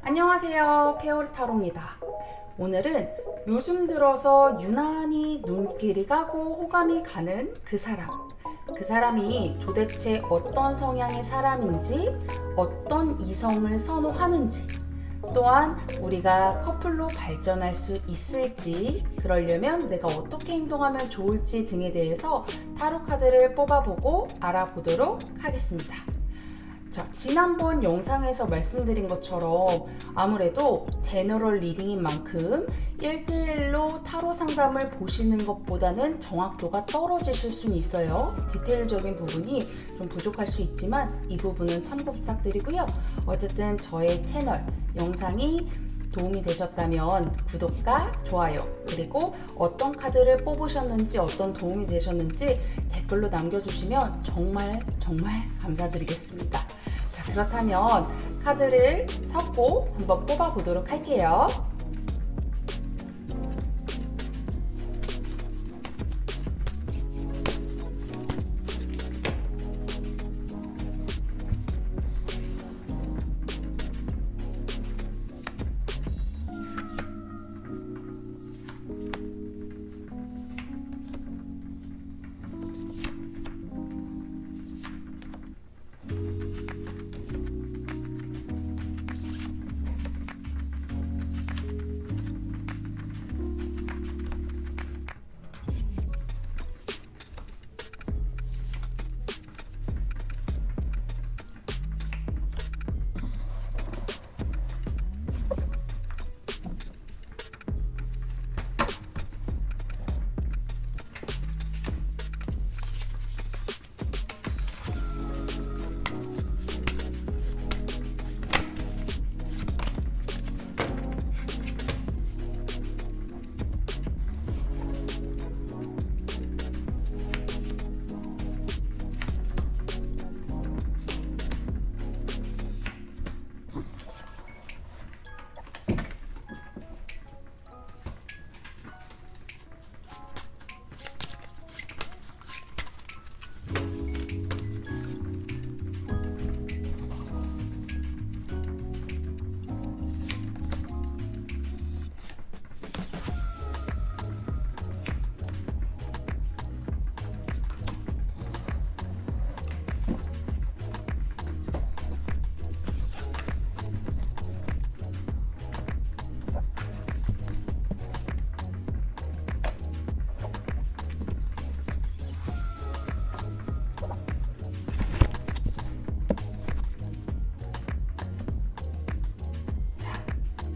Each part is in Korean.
안녕하세요. 페어리 타로입니다. 오늘은 요즘 들어서 유난히 눈길이 가고 호감이 가는 그 사람이 도대체 어떤 성향의 사람인지, 어떤 이성을 선호하는지, 또한 우리가 커플로 발전할 수 있을지, 그러려면 내가 어떻게 행동하면 좋을지 등에 대해서 타로 카드를 뽑아보고 알아보도록 하겠습니다. 자, 지난번 영상에서 말씀드린 것처럼 아무래도 제너럴 리딩인 만큼 1대1로 타로 상담을 보시는 것보다는 정확도가 떨어지실 수는 있어요. 디테일적인 부분이 좀 부족할 수 있지만 이 부분은 참고 부탁드리고요. 어쨌든 저의 채널 영상이 도움이 되셨다면 구독과 좋아요, 그리고 어떤 카드를 뽑으셨는지, 어떤 도움이 되셨는지 댓글로 남겨주시면 정말 감사드리겠습니다. 자, 그렇다면 카드를 섞고 한번 뽑아보도록 할게요.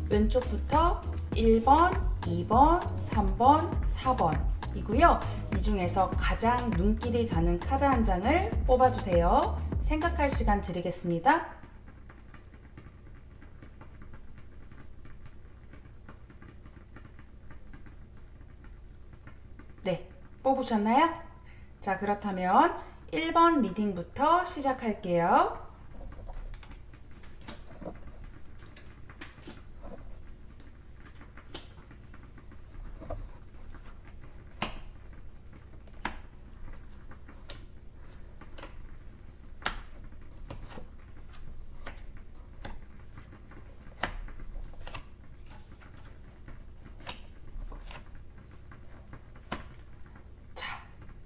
왼쪽부터 1번, 2번, 3번, 4번 이고요. 이 중에서 가장 눈길이 가는 카드 한 장을 뽑아주세요. 생각할 시간 드리겠습니다. 네, 뽑으셨나요? 자, 그렇다면 1번 리딩부터 시작할게요.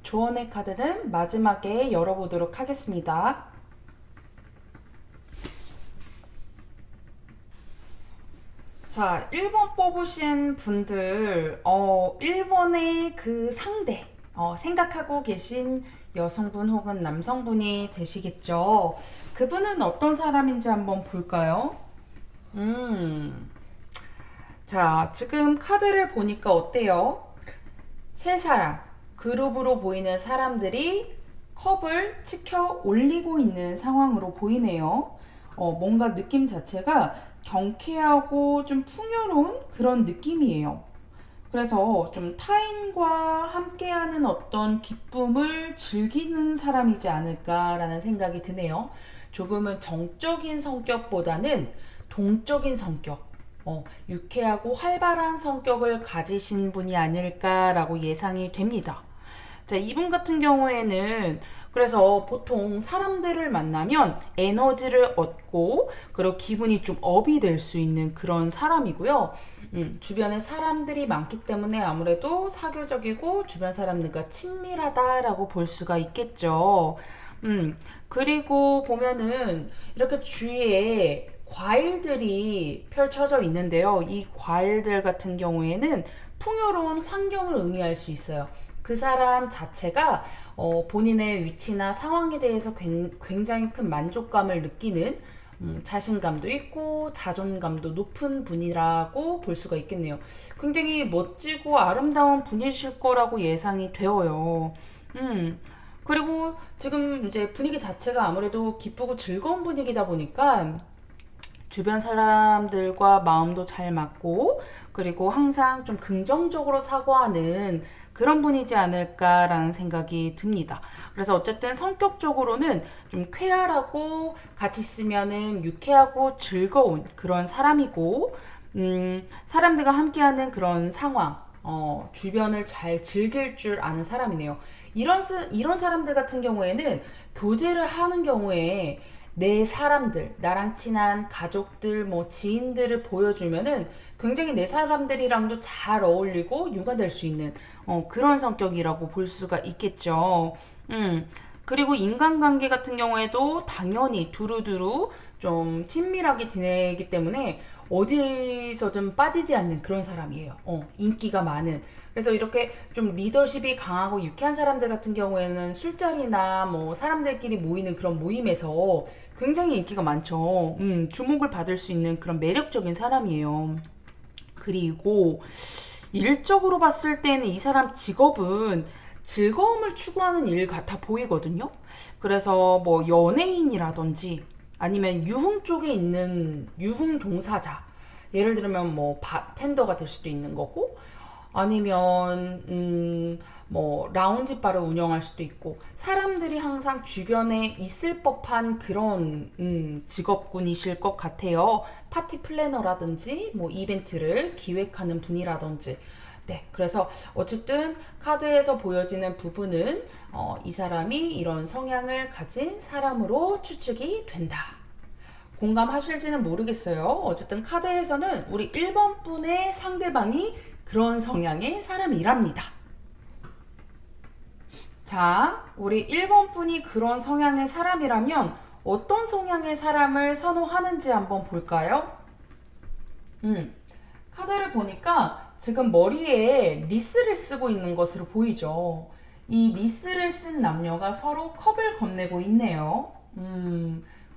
조언의 카드는 마지막에 열어보도록 하겠습니다. 자, 1번 뽑으신 분들, 1번의 그 상대, 생각하고 계신 여성분 혹은 남성분이 되시겠죠. 그분은 어떤 사람인지 한번 볼까요? 자, 지금 카드를 보니까 어때요? 세 사람. 그룹으로 보이는 사람들이 컵을 치켜 올리고 있는 상황으로 보이네요. 뭔가 느낌 자체가 경쾌하고 좀 풍요로운 그런 느낌이에요. 그래서 좀 타인과 함께하는 어떤 기쁨을 즐기는 사람이지 않을까라는 생각이 드네요. 조금은 정적인 성격보다는 동적인 성격, 유쾌하고 활발한 성격을 가지신 분이 아닐까라고 예상이 됩니다. 자, 이분 같은 경우에는 그래서 보통 사람들을 만나면 에너지를 얻고 그리고 기분이 좀 업이 될 수 있는 그런 사람이고요. 주변에 사람들이 많기 때문에 아무래도 사교적이고 주변 사람들과 친밀하다라고 볼 수가 있겠죠. 그리고 보면은 이렇게 주위에 과일들이 펼쳐져 있는데요. 이 과일들 같은 경우에는 풍요로운 환경을 의미할 수 있어요. 그 사람 자체가 본인의 위치나 상황에 대해서 굉장히 큰 만족감을 느끼는 자신감도 있고 자존감도 높은 분이라고 볼 수가 있겠네요. 굉장히 멋지고 아름다운 분이실 거라고 예상이 되어요. 그리고 지금 이제 분위기 자체가 아무래도 기쁘고 즐거운 분위기다 보니까 주변 사람들과 마음도 잘 맞고 그리고 항상 좀 긍정적으로 사고하는 그런 분이지 않을까라는 생각이 듭니다. 그래서 어쨌든 성격적으로는 좀 쾌활하고 같이 있으면은 유쾌하고 즐거운 그런 사람이고, 사람들과 함께하는 그런 상황, 주변을 잘 즐길 줄 아는 사람이네요. 이런 사람들 같은 경우에는 교제를 하는 경우에 내 사람들, 나랑 친한 가족들, 뭐 지인들을 보여주면은 굉장히 내 사람들이랑도 잘 어울리고 융화될 수 있는 그런 성격이라고 볼 수가 있겠죠. 그리고 인간관계 같은 경우에도 당연히 두루두루 좀 친밀하게 지내기 때문에 어디서든 빠지지 않는 그런 사람이에요. 인기가 많은. 그래서 이렇게 좀 리더십이 강하고 유쾌한 사람들 같은 경우에는 술자리나 뭐 사람들끼리 모이는 그런 모임에서 굉장히 인기가 많죠. 주목을 받을 수 있는 그런 매력적인 사람이에요. 그리고 일적으로 봤을 때는 이 사람 직업은 즐거움을 추구하는 일 같아 보이거든요. 그래서 뭐 연예인이라든지 아니면 유흥 쪽에 있는 유흥 종사자, 예를 들면 뭐 바텐더가 될 수도 있는 거고, 아니면 뭐 라운지 바를 운영할 수도 있고, 사람들이 항상 주변에 있을 법한 그런 직업군이실 것 같아요. 파티 플래너라든지 뭐 이벤트를 기획하는 분이라든지. 네, 그래서 어쨌든 카드에서 보여지는 부분은 이 사람이 이런 성향을 가진 사람으로 추측이 된다. 공감하실지는 모르겠어요. 어쨌든 카드에서는 우리 1번 분의 상대방이 그런 성향의 사람이랍니다. 자, 우리 1번 분이 그런 성향의 사람이라면 어떤 성향의 사람을 선호하는지 한번 볼까요? 카드를 보니까 지금 머리에 리스를 쓰고 있는 것으로 보이죠. 이 리스를 쓴 남녀가 서로 컵을 건네고 있네요.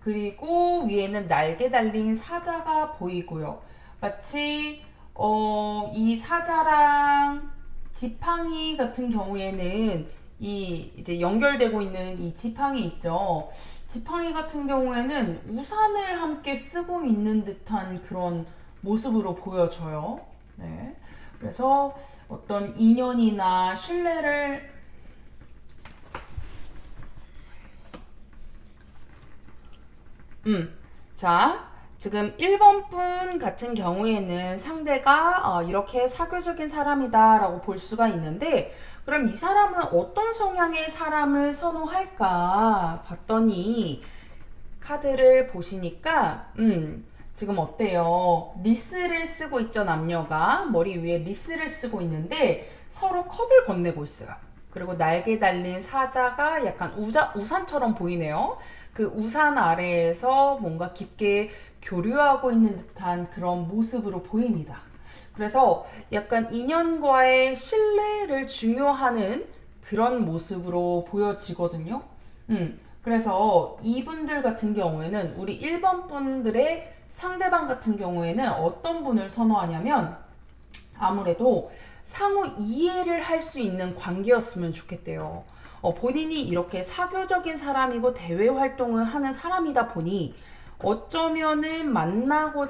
그리고 위에는 날개 달린 사자가 보이고요. 마치 이 사자랑 지팡이 같은 경우에는 이 이제 연결되고 있는 이 지팡이 있죠. 지팡이 같은 경우에는 우산을 함께 쓰고 있는 듯한 그런 모습으로 보여져요. 네. 그래서 어떤 인연이나 신뢰를 자, 지금 1번 분 같은 경우에는 상대가 이렇게 사교적인 사람이다 라고 볼 수가 있는데, 그럼 이 사람은 어떤 성향의 사람을 선호할까 봤더니 카드를 보시니까 지금 어때요? 리스를 쓰고 있죠, 남녀가. 머리 위에 리스를 쓰고 있는데 서로 컵을 건네고 있어요. 그리고 날개 달린 사자가 약간 우산처럼 보이네요. 그 우산 아래에서 뭔가 깊게 교류하고 있는 듯한 그런 모습으로 보입니다. 그래서 약간 인연과의 신뢰를 중요하는 그런 모습으로 보여지거든요. 그래서 이분들 같은 경우에는 우리 1번 분들의 상대방 같은 경우에는 어떤 분을 선호하냐면 아무래도 상호 이해를 할 수 있는 관계였으면 좋겠대요. 본인이 이렇게 사교적인 사람이고 대외 활동을 하는 사람이다 보니 어쩌면은 만나고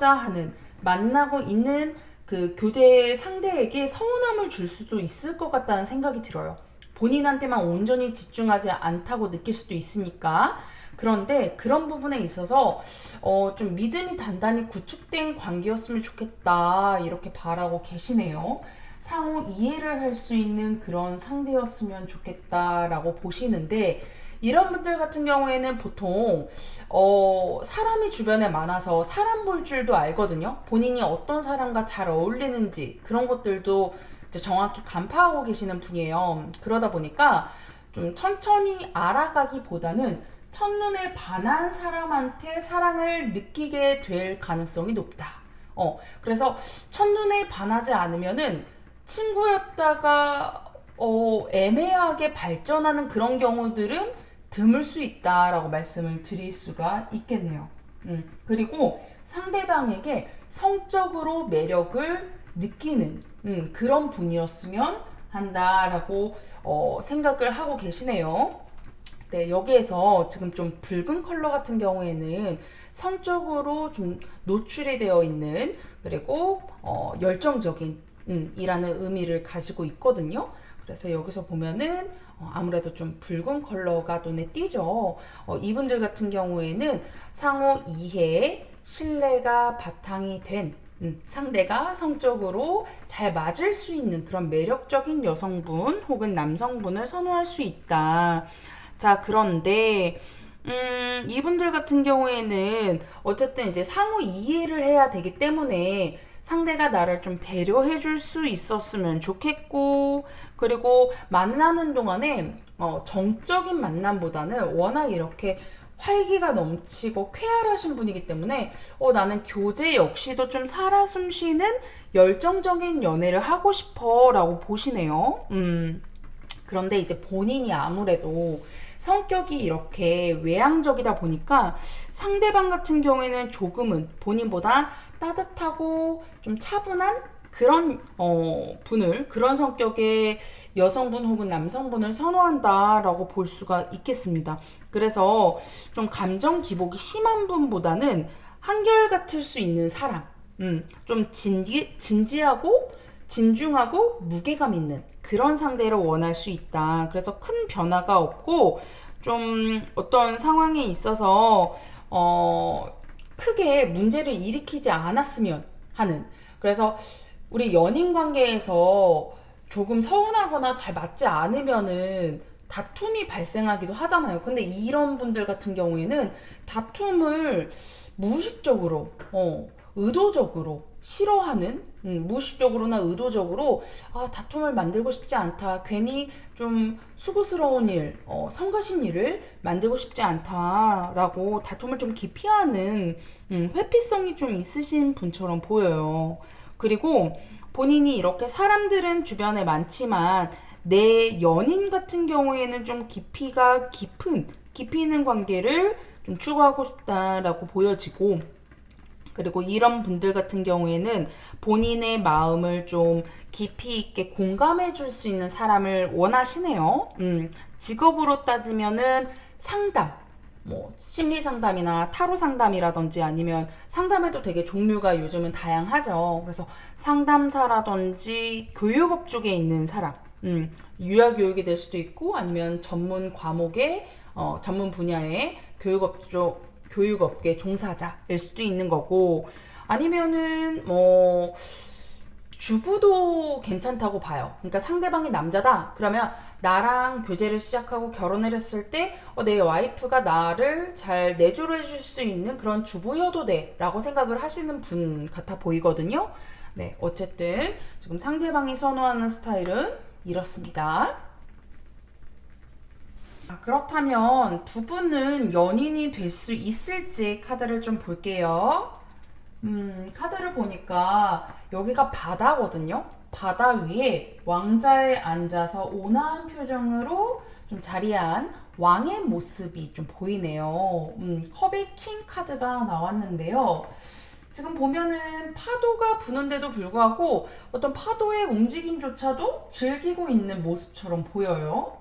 있는 그 교제 상대에게 서운함을 줄 수도 있을 것 같다는 생각이 들어요. 본인한테만 온전히 집중하지 않다고 느낄 수도 있으니까. 그런데 그런 부분에 있어서 좀 믿음이 단단히 구축된 관계였으면 좋겠다 이렇게 바라고 계시네요. 상호 이해를 할 수 있는 그런 상대였으면 좋겠다라고 보시는데, 이런 분들 같은 경우에는 보통 사람이 주변에 많아서 사람 볼 줄도 알거든요. 본인이 어떤 사람과 잘 어울리는지 그런 것들도 이제 정확히 간파하고 계시는 분이에요. 그러다 보니까 좀 천천히 알아가기보다는 첫눈에 반한 사람한테 사랑을 느끼게 될 가능성이 높다. 그래서 첫눈에 반하지 않으면은 친구였다가 애매하게 발전하는 그런 경우들은 드물 수 있다라고 말씀을 드릴 수가 있겠네요. 그리고 상대방에게 성적으로 매력을 느끼는 그런 분이었으면 한다라고 생각을 하고 계시네요. 네, 여기에서 지금 좀 붉은 컬러 같은 경우에는 성적으로 좀 노출이 되어 있는 그리고 열정적인 이라는 의미를 가지고 있거든요. 그래서 여기서 보면은 아무래도 좀 붉은 컬러가 눈에 띄죠. 이분들 같은 경우에는 상호 이해에 신뢰가 바탕이 된 상대가 성적으로 잘 맞을 수 있는 그런 매력적인 여성분 혹은 남성분을 선호할 수 있다. 자, 그런데 이분들 같은 경우에는 어쨌든 이제 상호 이해를 해야 되기 때문에 상대가 나를 좀 배려해 줄 수 있었으면 좋겠고, 그리고 만나는 동안에 정적인 만남보다는 워낙 이렇게 활기가 넘치고 쾌활하신 분이기 때문에 나는 교제 역시도 좀 살아 숨쉬는 열정적인 연애를 하고 싶어 라고 보시네요. 그런데 이제 본인이 아무래도 성격이 이렇게 외향적이다 보니까 상대방 같은 경우에는 조금은 본인보다 따뜻하고 좀 차분한 그런 분을, 그런 성격의 여성분 혹은 남성분을 선호한다라고 볼 수가 있겠습니다. 그래서 좀 감정 기복이 심한 분보다는 한결같을 수 있는 사람, 좀 진지하고 진중하고 무게감 있는 그런 상대를 원할 수 있다. 그래서 큰 변화가 없고 좀 어떤 상황에 있어서 크게 문제를 일으키지 않았으면 하는. 그래서 우리 연인 관계에서 조금 서운하거나 잘 맞지 않으면은 다툼이 발생하기도 하잖아요. 근데 이런 분들 같은 경우에는 다툼을 무의식적으로, 의도적으로 싫어하는, 무의식적으로나 의도적으로 다툼을 만들고 싶지 않다. 괜히 좀 수고스러운 일, 성가신 일을 만들고 싶지 않다라고 다툼을 좀 기피하는 회피성이 좀 있으신 분처럼 보여요. 그리고 본인이 이렇게 사람들은 주변에 많지만 내 연인 같은 경우에는 좀 깊이 있는 관계를 좀 추구하고 싶다라고 보여지고, 그리고 이런 분들 같은 경우에는 본인의 마음을 좀 깊이 있게 공감해 줄 수 있는 사람을 원하시네요. 직업으로 따지면은 상담, 뭐 심리 상담이나 타로 상담이라든지 아니면 상담에도 되게 종류가 요즘은 다양하죠. 그래서 상담사라든지 교육업 쪽에 있는 사람, 유아교육이 될 수도 있고 아니면 전문 과목의 전문 분야의 교육업계 종사자일 수도 있는 거고, 아니면은 뭐 주부도 괜찮다고 봐요. 그러니까 상대방이 남자다 그러면 나랑 교제를 시작하고 결혼을 했을 때 내 와이프가 나를 잘 내조를 해줄 수 있는 그런 주부여도 돼 라고 생각을 하시는 분 같아 보이거든요. 네, 어쨌든 지금 상대방이 선호하는 스타일은 이렇습니다. 그렇다면 두 분은 연인이 될 수 있을지 카드를 좀 볼게요. 카드를 보니까 여기가 바다거든요. 바다 위에 왕자에 앉아서 온화한 표정으로 좀 자리한 왕의 모습이 좀 보이네요. 컵의 킹 카드가 나왔는데요. 지금 보면은 파도가 부는데도 불구하고 어떤 파도의 움직임조차도 즐기고 있는 모습처럼 보여요.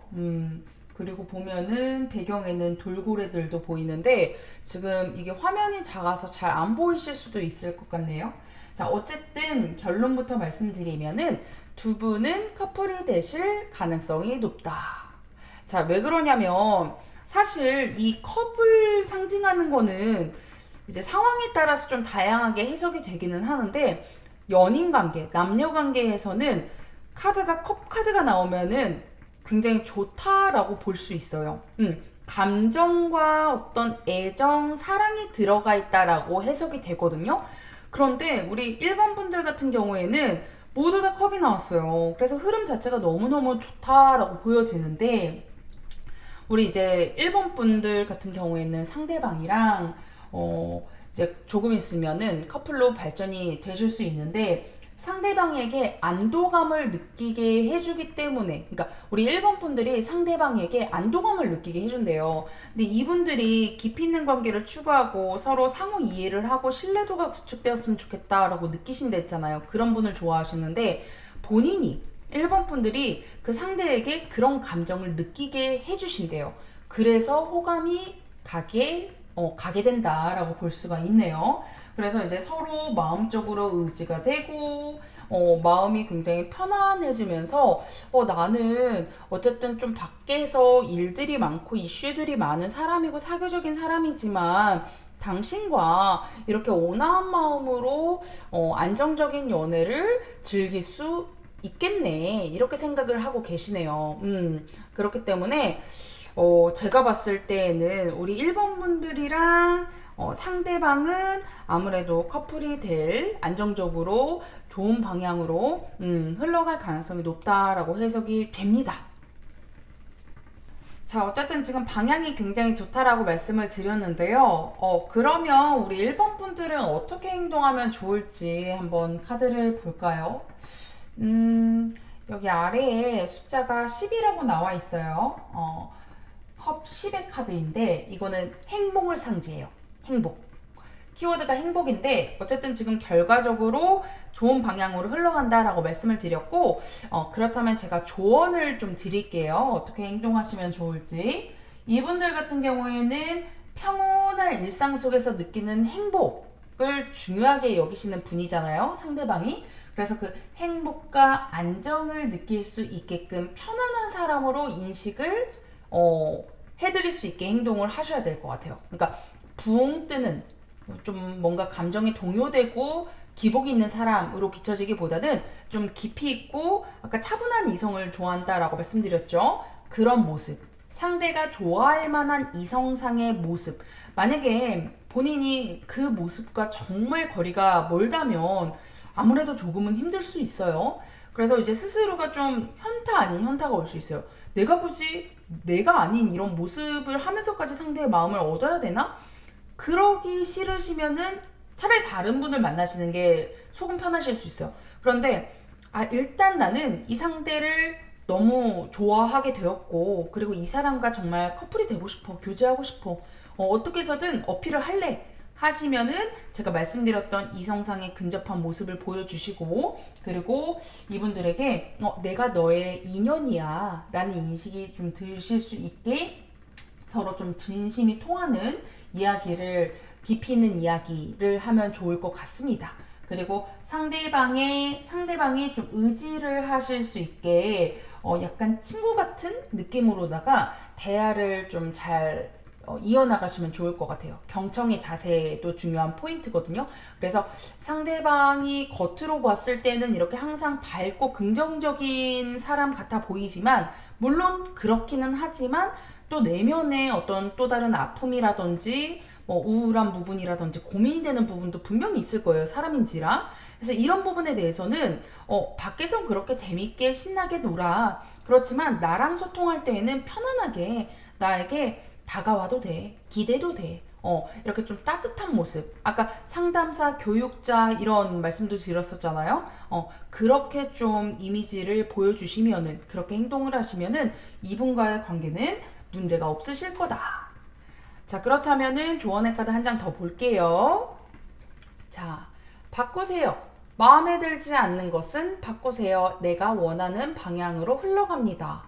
그리고 보면은 배경에는 돌고래들도 보이는데 지금 이게 화면이 작아서 잘 안 보이실 수도 있을 것 같네요. 자, 어쨌든 결론부터 말씀드리면은 두 분은 커플이 되실 가능성이 높다. 자, 왜 그러냐면 사실 이 컵을 상징하는 거는 이제 상황에 따라서 좀 다양하게 해석이 되기는 하는데, 연인 관계, 남녀 관계에서는 컵 카드가 나오면은 굉장히 좋다라고 볼 수 있어요. 감정과 어떤 애정, 사랑이 들어가 있다라고 해석이 되거든요. 그런데 우리 1번 분들 같은 경우에는 모두 다 컵이 나왔어요. 그래서 흐름 자체가 너무너무 좋다라고 보여지는데, 우리 이제 1번 분들 같은 경우에는 상대방이랑 이제 조금 있으면은 커플로 발전이 되실 수 있는데, 상대방에게 안도감을 느끼게 해주기 때문에, 그러니까 우리 1번 분들이 상대방에게 안도감을 느끼게 해준대요. 근데 이분들이 깊이 있는 관계를 추구하고 서로 상호 이해를 하고 신뢰도가 구축되었으면 좋겠다라고 느끼신다 했잖아요. 그런 분을 좋아하시는데, 본인이 1번 분들이 그 상대에게 그런 감정을 느끼게 해주신대요. 그래서 호감이 가게 된다라고 볼 수가 있네요. 그래서 이제 서로 마음적으로 의지가 되고, 마음이 굉장히 편안해지면서, 나는 어쨌든 좀 밖에서 일들이 많고 이슈들이 많은 사람이고 사교적인 사람이지만, 당신과 이렇게 온화한 마음으로 안정적인 연애를 즐길 수 있겠네. 이렇게 생각을 하고 계시네요. 그렇기 때문에 제가 봤을 때에는 우리 1번 분들이랑 상대방은 아무래도 커플이 될 안정적으로 좋은 방향으로 흘러갈 가능성이 높다라고 해석이 됩니다. 자, 어쨌든 지금 방향이 굉장히 좋다라고 말씀을 드렸는데요. 그러면 우리 1번 분들은 어떻게 행동하면 좋을지 한번 카드를 볼까요? 여기 아래에 숫자가 10이라고 나와 있어요. 컵 10의 카드인데, 이거는 행복을 상징해요. 행복. 키워드가 행복인데, 어쨌든 지금 결과적으로 좋은 방향으로 흘러간다라고 말씀을 드렸고, 그렇다면 제가 조언을 좀 드릴게요. 어떻게 행동하시면 좋을지. 이분들 같은 경우에는 평온한 일상 속에서 느끼는 행복을 중요하게 여기시는 분이잖아요. 상대방이. 그래서 그 행복과 안정을 느낄 수 있게끔 편안한 사람으로 인식을 해드릴 수 있게 행동을 하셔야 될 것 같아요. 그러니까 붕 뜨는, 좀 뭔가 감정에 동요되고 기복이 있는 사람으로 비춰지기보다는 좀 깊이 있고 아까 차분한 이성을 좋아한다라고 말씀드렸죠. 그런 모습, 상대가 좋아할 만한 이성상의 모습. 만약에 본인이 그 모습과 정말 거리가 멀다면 아무래도 조금은 힘들 수 있어요. 그래서 이제 스스로가 좀 현타 아닌 현타가 올 수 있어요. 내가 굳이 내가 아닌 이런 모습을 하면서까지 상대의 마음을 얻어야 되나? 그러기 싫으시면은 차라리 다른 분을 만나시는 게 속은 편하실 수 있어요. 그런데 일단 나는 이 상대를 너무 좋아하게 되었고, 그리고 이 사람과 정말 커플이 되고 싶어, 교제하고 싶어, 어떻게 해서든 어필을 할래 하시면은 제가 말씀드렸던 이성상의 근접한 모습을 보여주시고, 그리고 이분들에게 내가 너의 인연이야 라는 인식이 좀 드실 수 있게 서로 좀 진심이 통하는 이야기를, 깊이 있는 이야기를 하면 좋을 것 같습니다. 그리고 상대방이 좀 의지를 하실 수 있게 약간 친구 같은 느낌으로다가 대화를 좀 잘 이어나가시면 좋을 것 같아요. 경청의 자세도 중요한 포인트거든요. 그래서 상대방이 겉으로 봤을 때는 이렇게 항상 밝고 긍정적인 사람 같아 보이지만, 물론 그렇기는 하지만 또 내면에 어떤 또 다른 아픔이라든지 우울한 부분이라든지 고민이 되는 부분도 분명히 있을 거예요. 사람인지라. 그래서 이런 부분에 대해서는 밖에선 그렇게 재밌게 신나게 놀아. 그렇지만 나랑 소통할 때에는 편안하게 나에게 다가와도 돼. 기대도 돼. 이렇게 좀 따뜻한 모습. 아까 상담사, 교육자 이런 말씀도 드렸었잖아요. 그렇게 좀 이미지를 보여주시면은, 그렇게 행동을 하시면은 이분과의 관계는 문제가 없으실 거다. 자, 그렇다면은 조언의 카드 한 장 더 볼게요. 자, 바꾸세요. 마음에 들지 않는 것은 바꾸세요. 내가 원하는 방향으로 흘러갑니다.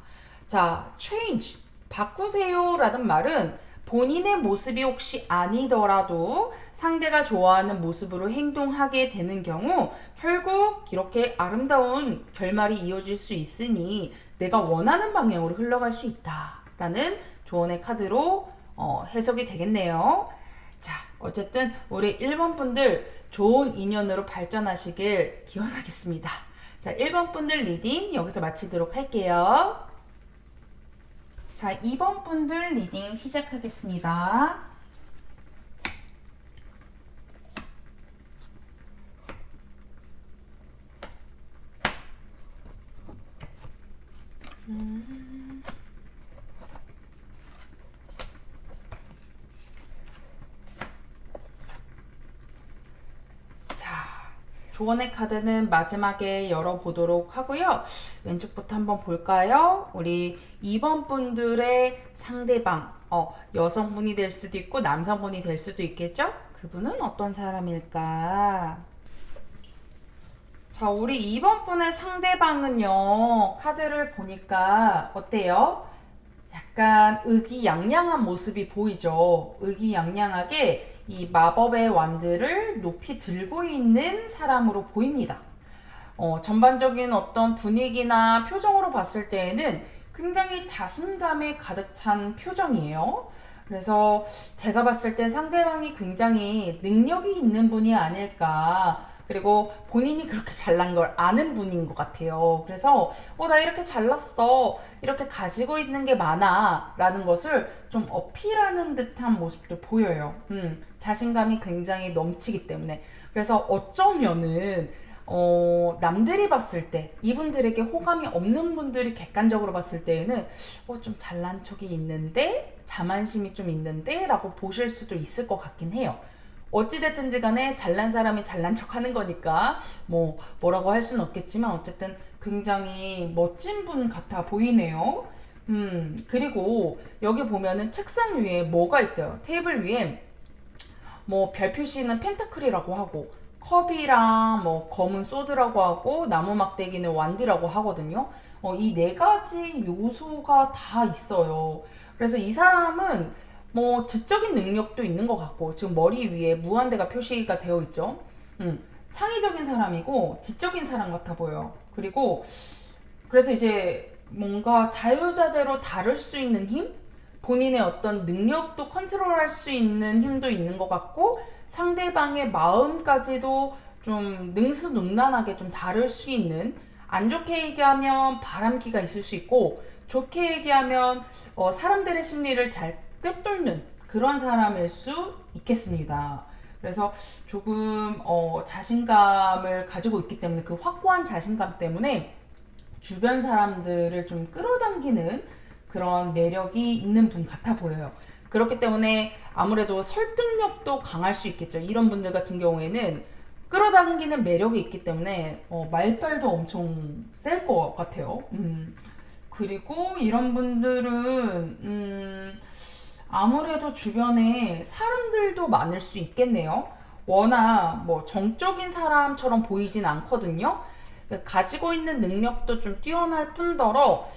자, change. 바꾸세요 라는 말은 본인의 모습이 혹시 아니더라도 상대가 좋아하는 모습으로 행동하게 되는 경우 결국 이렇게 아름다운 결말이 이어질 수 있으니 내가 원하는 방향으로 흘러갈 수 있다 라는 조언의 카드로 해석이 되겠네요. 자, 어쨌든 우리 1번 분들 좋은 인연으로 발전하시길 기원하겠습니다. 자, 1번 분들 리딩 여기서 마치도록 할게요. 자, 2번 분들 리딩 시작하겠습니다. 조언의 카드는 마지막에 열어보도록 하고요. 왼쪽부터 한번 볼까요? 우리 2번 분들의 상대방, 여성분이 될 수도 있고 남성분이 될 수도 있겠죠? 그분은 어떤 사람일까? 자, 우리 2번 분의 상대방은요, 카드를 보니까 어때요? 약간 의기양양한 모습이 보이죠? 의기양양하게 이 마법의 완드를 높이 들고 있는 사람으로 보입니다. 전반적인 어떤 분위기나 표정으로 봤을 때에는 굉장히 자신감에 가득 찬 표정이에요. 그래서 제가 봤을 땐 상대방이 굉장히 능력이 있는 분이 아닐까. 그리고 본인이 그렇게 잘난 걸 아는 분인 것 같아요. 그래서 나 이렇게 잘났어. 이렇게 가지고 있는 게 많아. 라는 것을 좀 어필하는 듯한 모습도 보여요. 자신감이 굉장히 넘치기 때문에. 그래서 어쩌면은 남들이 봤을 때 이분들에게 호감이 없는 분들이 객관적으로 봤을 때에는 좀 잘난 척이 있는데 자만심이 좀 있는데 라고 보실 수도 있을 것 같긴 해요. 어찌됐든지 간에 잘난 사람이 잘난 척 하는 거니까 뭐라고 할 수는 없겠지만 어쨌든 굉장히 멋진 분 같아 보이네요. 그리고 여기 보면은 책상 위에 뭐가 있어요. 테이블 위에 별 표시는 펜타클이라고 하고 컵이랑 검은 소드라고 하고 나무 막대기는 완드라고 하거든요. 이 네 가지 요소가 다 있어요. 그래서 이 사람은 지적인 능력도 있는 것 같고 지금 머리 위에 무한대가 표시가 되어 있죠. 창의적인 사람이고 지적인 사람 같아 보여요. 그리고 그래서 이제 뭔가 자유자재로 다룰 수 있는 힘? 본인의 어떤 능력도 컨트롤할 수 있는 힘도 있는 것 같고 상대방의 마음까지도 좀 능수능란하게 좀 다룰 수 있는, 안 좋게 얘기하면 바람기가 있을 수 있고 좋게 얘기하면 사람들의 심리를 잘 꿰뚫는 그런 사람일 수 있겠습니다. 그래서 조금 자신감을 가지고 있기 때문에 그 확고한 자신감 때문에 주변 사람들을 좀 끌어당기는 그런 매력이 있는 분 같아 보여요. 그렇기 때문에 아무래도 설득력도 강할 수 있겠죠. 이런 분들 같은 경우에는 끌어당기는 매력이 있기 때문에 말빨도 엄청 셀 것 같아요. 그리고 이런 분들은 아무래도 주변에 사람들도 많을 수 있겠네요. 워낙 정적인 사람처럼 보이진 않거든요. 가지고 있는 능력도 좀 뛰어날 뿐더러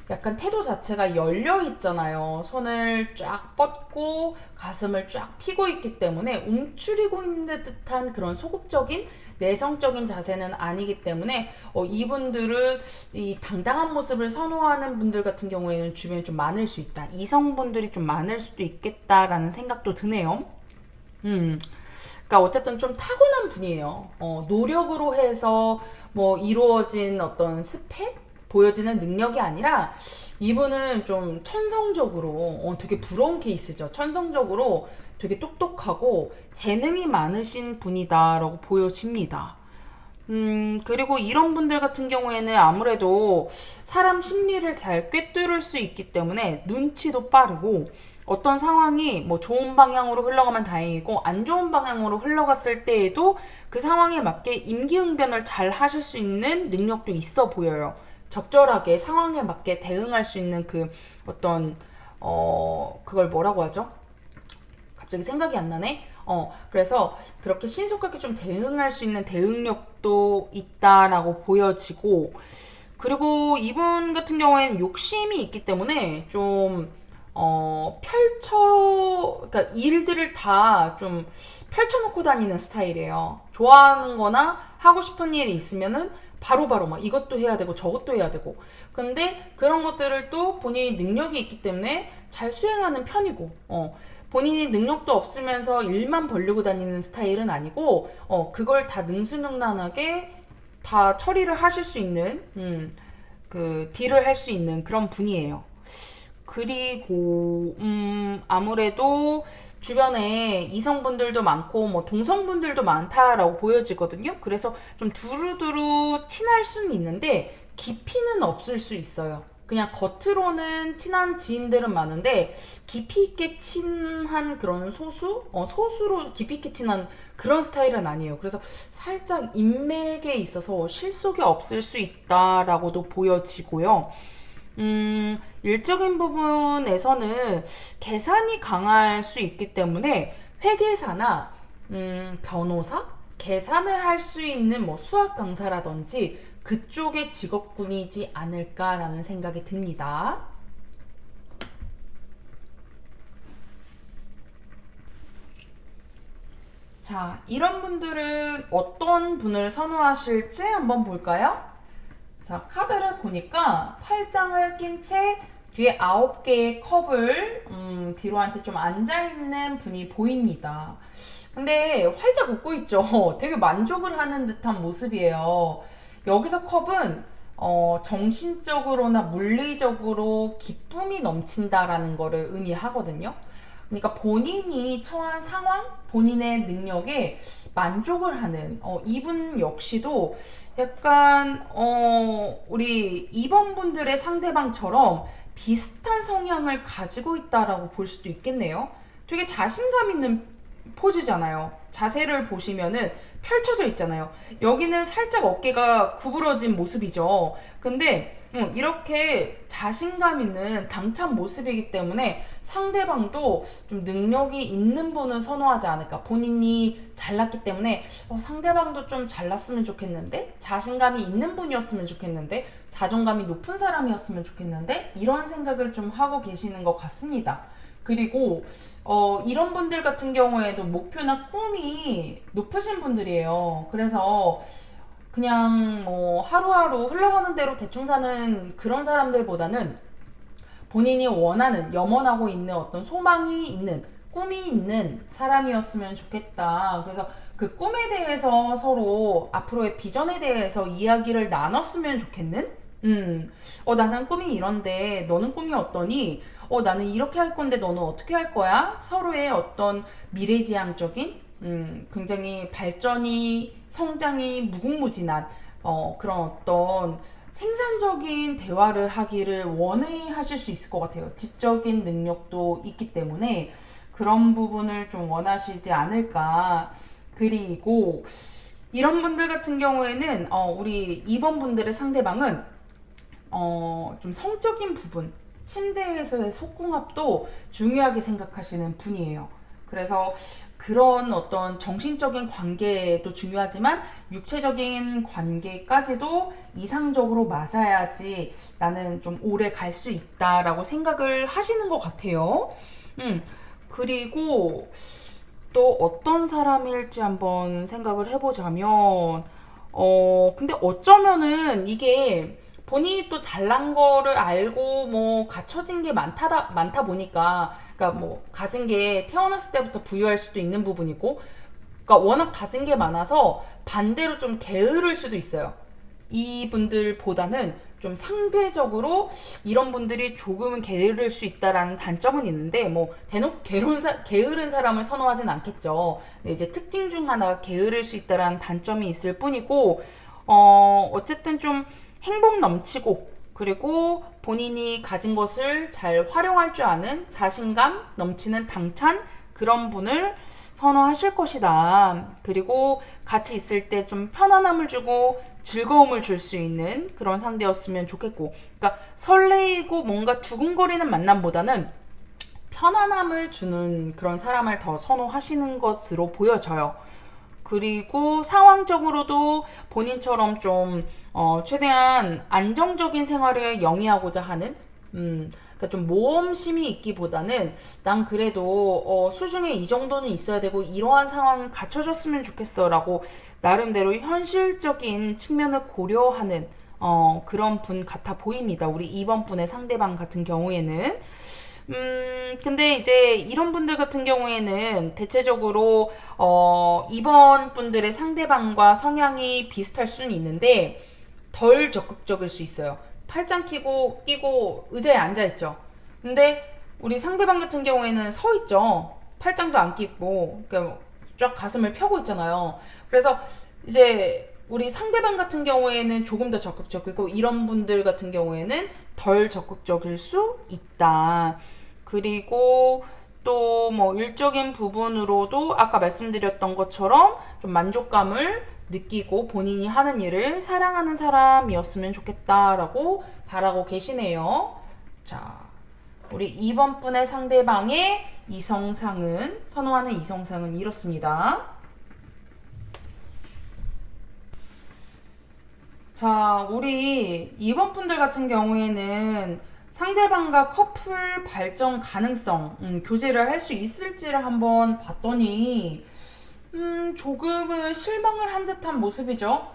약간 태도 자체가 열려 있잖아요. 손을 쫙 뻗고 가슴을 쫙 펴고 있기 때문에 움츠리고 있는 듯한 그런 소극적인 내성적인 자세는 아니기 때문에 이분들은 이 당당한 모습을 선호하는 분들 같은 경우에는 주변에 좀 많을 수 있다. 이성분들이 좀 많을 수도 있겠다라는 생각도 드네요. 그러니까 어쨌든 좀 타고난 분이에요. 노력으로 해서 이루어진 어떤 스펙? 보여지는 능력이 아니라 이분은 좀 천성적으로 되게 부러운 케이스죠. 천성적으로 되게 똑똑하고 재능이 많으신 분이다라고 보여집니다. 그리고 이런 분들 같은 경우에는 아무래도 사람 심리를 잘 꿰뚫을 수 있기 때문에 눈치도 빠르고 어떤 상황이 좋은 방향으로 흘러가면 다행이고 안 좋은 방향으로 흘러갔을 때에도 그 상황에 맞게 임기응변을 잘 하실 수 있는 능력도 있어 보여요. 적절하게 상황에 맞게 대응할 수 있는 그 어떤 그걸 뭐라고 하죠? 갑자기 생각이 안 나네. 그래서 그렇게 신속하게 좀 대응할 수 있는 대응력도 있다라고 보여지고, 그리고 이분 같은 경우에는 욕심이 있기 때문에 좀 그러니까 일들을 다 좀 펼쳐놓고 다니는 스타일이에요. 좋아하는 거나 하고 싶은 일이 있으면은 바로바로 막 이것도 해야 되고 저것도 해야 되고, 근데 그런 것들을 또 본인이 능력이 있기 때문에 잘 수행하는 편이고, 본인이 능력도 없으면서 일만 벌리고 다니는 스타일은 아니고 그걸 다 능수능란하게 다 처리를 하실 수 있는 그 딜을 할 수 있는 그런 분이에요. 그리고 아무래도 주변에 이성분들도 많고 뭐 동성분들도 많다라고 보여지거든요. 그래서 좀 두루두루 친할 수는 있는데 깊이는 없을 수 있어요. 그냥 겉으로는 친한 지인들은 많은데 깊이 있게 친한 그런 소수로 깊이 있게 친한 그런 스타일은 아니에요. 그래서 살짝 인맥에 있어서 실속이 없을 수 있다라고도 보여지고요. 일적인 부분에서는 계산이 강할 수 있기 때문에 회계사나 변호사, 계산을 할 수 있는 뭐 수학 강사라든지 그쪽의 직업군이지 않을까라는 생각이 듭니다. 자, 이런 분들은 어떤 분을 선호하실지 한번 볼까요? 자, 카드를 보니까 8장을 낀 채 뒤에 9개의 컵을 뒤로 한 채 좀 앉아있는 분이 보입니다. 근데 활짝 웃고 있죠. 되게 만족을 하는 듯한 모습이에요. 여기서 컵은 정신적으로나 물리적으로 기쁨이 넘친다라는 거를 의미하거든요. 그러니까 본인이 처한 상황, 본인의 능력에 만족을 하는 이분 역시도 약간 우리 2번 분들의 상대방처럼 비슷한 성향을 가지고 있다라고 볼 수도 있겠네요. 되게 자신감 있는 포즈잖아요. 자세를 보시면은 펼쳐져 있잖아요. 여기는 살짝 어깨가 구부러진 모습이죠. 근데 이렇게 자신감 있는 당찬 모습이기 때문에 상대방도 좀 능력이 있는 분을 선호하지 않을까. 본인이 잘났기 때문에 상대방도 좀 잘났으면 좋겠는데, 자신감이 있는 분이었으면 좋겠는데, 자존감이 높은 사람이었으면 좋겠는데, 이런 생각을 좀 하고 계시는 것 같습니다. 그리고 이런 분들 같은 경우에도 목표나 꿈이 높으신 분들이에요. 그래서 그냥 뭐 하루하루 흘러가는 대로 대충 사는 그런 사람들보다는 본인이 원하는, 염원하고 있는 어떤 소망이 있는, 꿈이 있는 사람이었으면 좋겠다. 그래서 그 꿈에 대해서 서로 앞으로의 비전에 대해서 이야기를 나눴으면 좋겠는? 나는 꿈이 이런데 너는 꿈이 어떠니? 나는 이렇게 할 건데 너는 어떻게 할 거야? 서로의 어떤 미래지향적인, 굉장히 발전이, 성장이 무궁무진한, 그런 어떤 생산적인 대화를 하기를 원하실 수 있을 것 같아요. 지적인 능력도 있기 때문에 그런 부분을 좀 원하시지 않을까. 그리고 이런 분들 같은 경우에는 우리 2번 분들의 상대방은 좀 성적인 부분, 침대에서의 속궁합도 중요하게 생각하시는 분이에요. 그래서 그런 어떤 정신적인 관계도 중요하지만 육체적인 관계까지도 이상적으로 맞아야지 나는 좀 오래 갈 수 있다라고 생각을 하시는 것 같아요. 그리고 또 어떤 사람일지 한번 생각을 해보자면, 근데 어쩌면은 이게 본인이 또 잘난 거를 알고 뭐 갖춰진 게 많다 보니까, 그러니까 뭐 가진 게 태어났을 때부터 부유할 수도 있는 부분이고, 그러니까 워낙 가진 게 많아서 반대로 좀 게으를 수도 있어요. 이분들보다는 좀 상대적으로 이런 분들이 조금은 게으를 수 있다라는 단점은 있는데, 뭐 대놓고 게으른 사람을 선호하진 않겠죠. 근데 이제 특징 중 하나가 게으를 수 있다라는 단점이 있을 뿐이고, 어쨌든 좀 행복 넘치고, 그리고 본인이 가진 것을 잘 활용할 줄 아는 자신감 넘치는 당찬 그런 분을 선호하실 것이다. 그리고 같이 있을 때 좀 편안함을 주고 즐거움을 줄 수 있는 그런 상대였으면 좋겠고, 그러니까 설레이고 뭔가 두근거리는 만남보다는 편안함을 주는 그런 사람을 더 선호하시는 것으로 보여져요. 그리고 상황적으로도 본인처럼 좀 최대한 안정적인 생활을 영위하고자 하는, 그러니까 좀 모험심이 있기보다는 난 그래도 수중에 이 정도는 있어야 되고 이러한 상황을 갖춰줬으면 좋겠어라고 나름대로 현실적인 측면을 고려하는 그런 분 같아 보입니다. 우리 2번 분의 상대방 같은 경우에는. 근데 이제 이런 분들 같은 경우에는 대체적으로 2번 분들의 상대방과 성향이 비슷할 수는 있는데 덜 적극적일 수 있어요. 팔짱 끼고 의자에 앉아있죠. 근데 우리 상대방 같은 경우에는 서 있죠. 팔짱도 안 끼고, 그러니까 쫙 가슴을 펴고 있잖아요. 그래서 이제 우리 상대방 같은 경우에는 조금 더 적극적이고, 이런 분들 같은 경우에는 덜 적극적일 수 있다. 그리고 또 뭐 일적인 부분으로도 아까 말씀드렸던 것처럼 좀 만족감을 느끼고 본인이 하는 일을 사랑하는 사람이었으면 좋겠다라고 바라고 계시네요. 자, 우리 2번 분의 상대방의 이성상은, 선호하는 이성상은 이렇습니다. 자, 우리 2번 분들 같은 경우에는 상대방과 커플 발전 가능성, 교제를 할 수 있을지를 한번 봤더니, 조금은 실망을 한 듯한 모습이죠.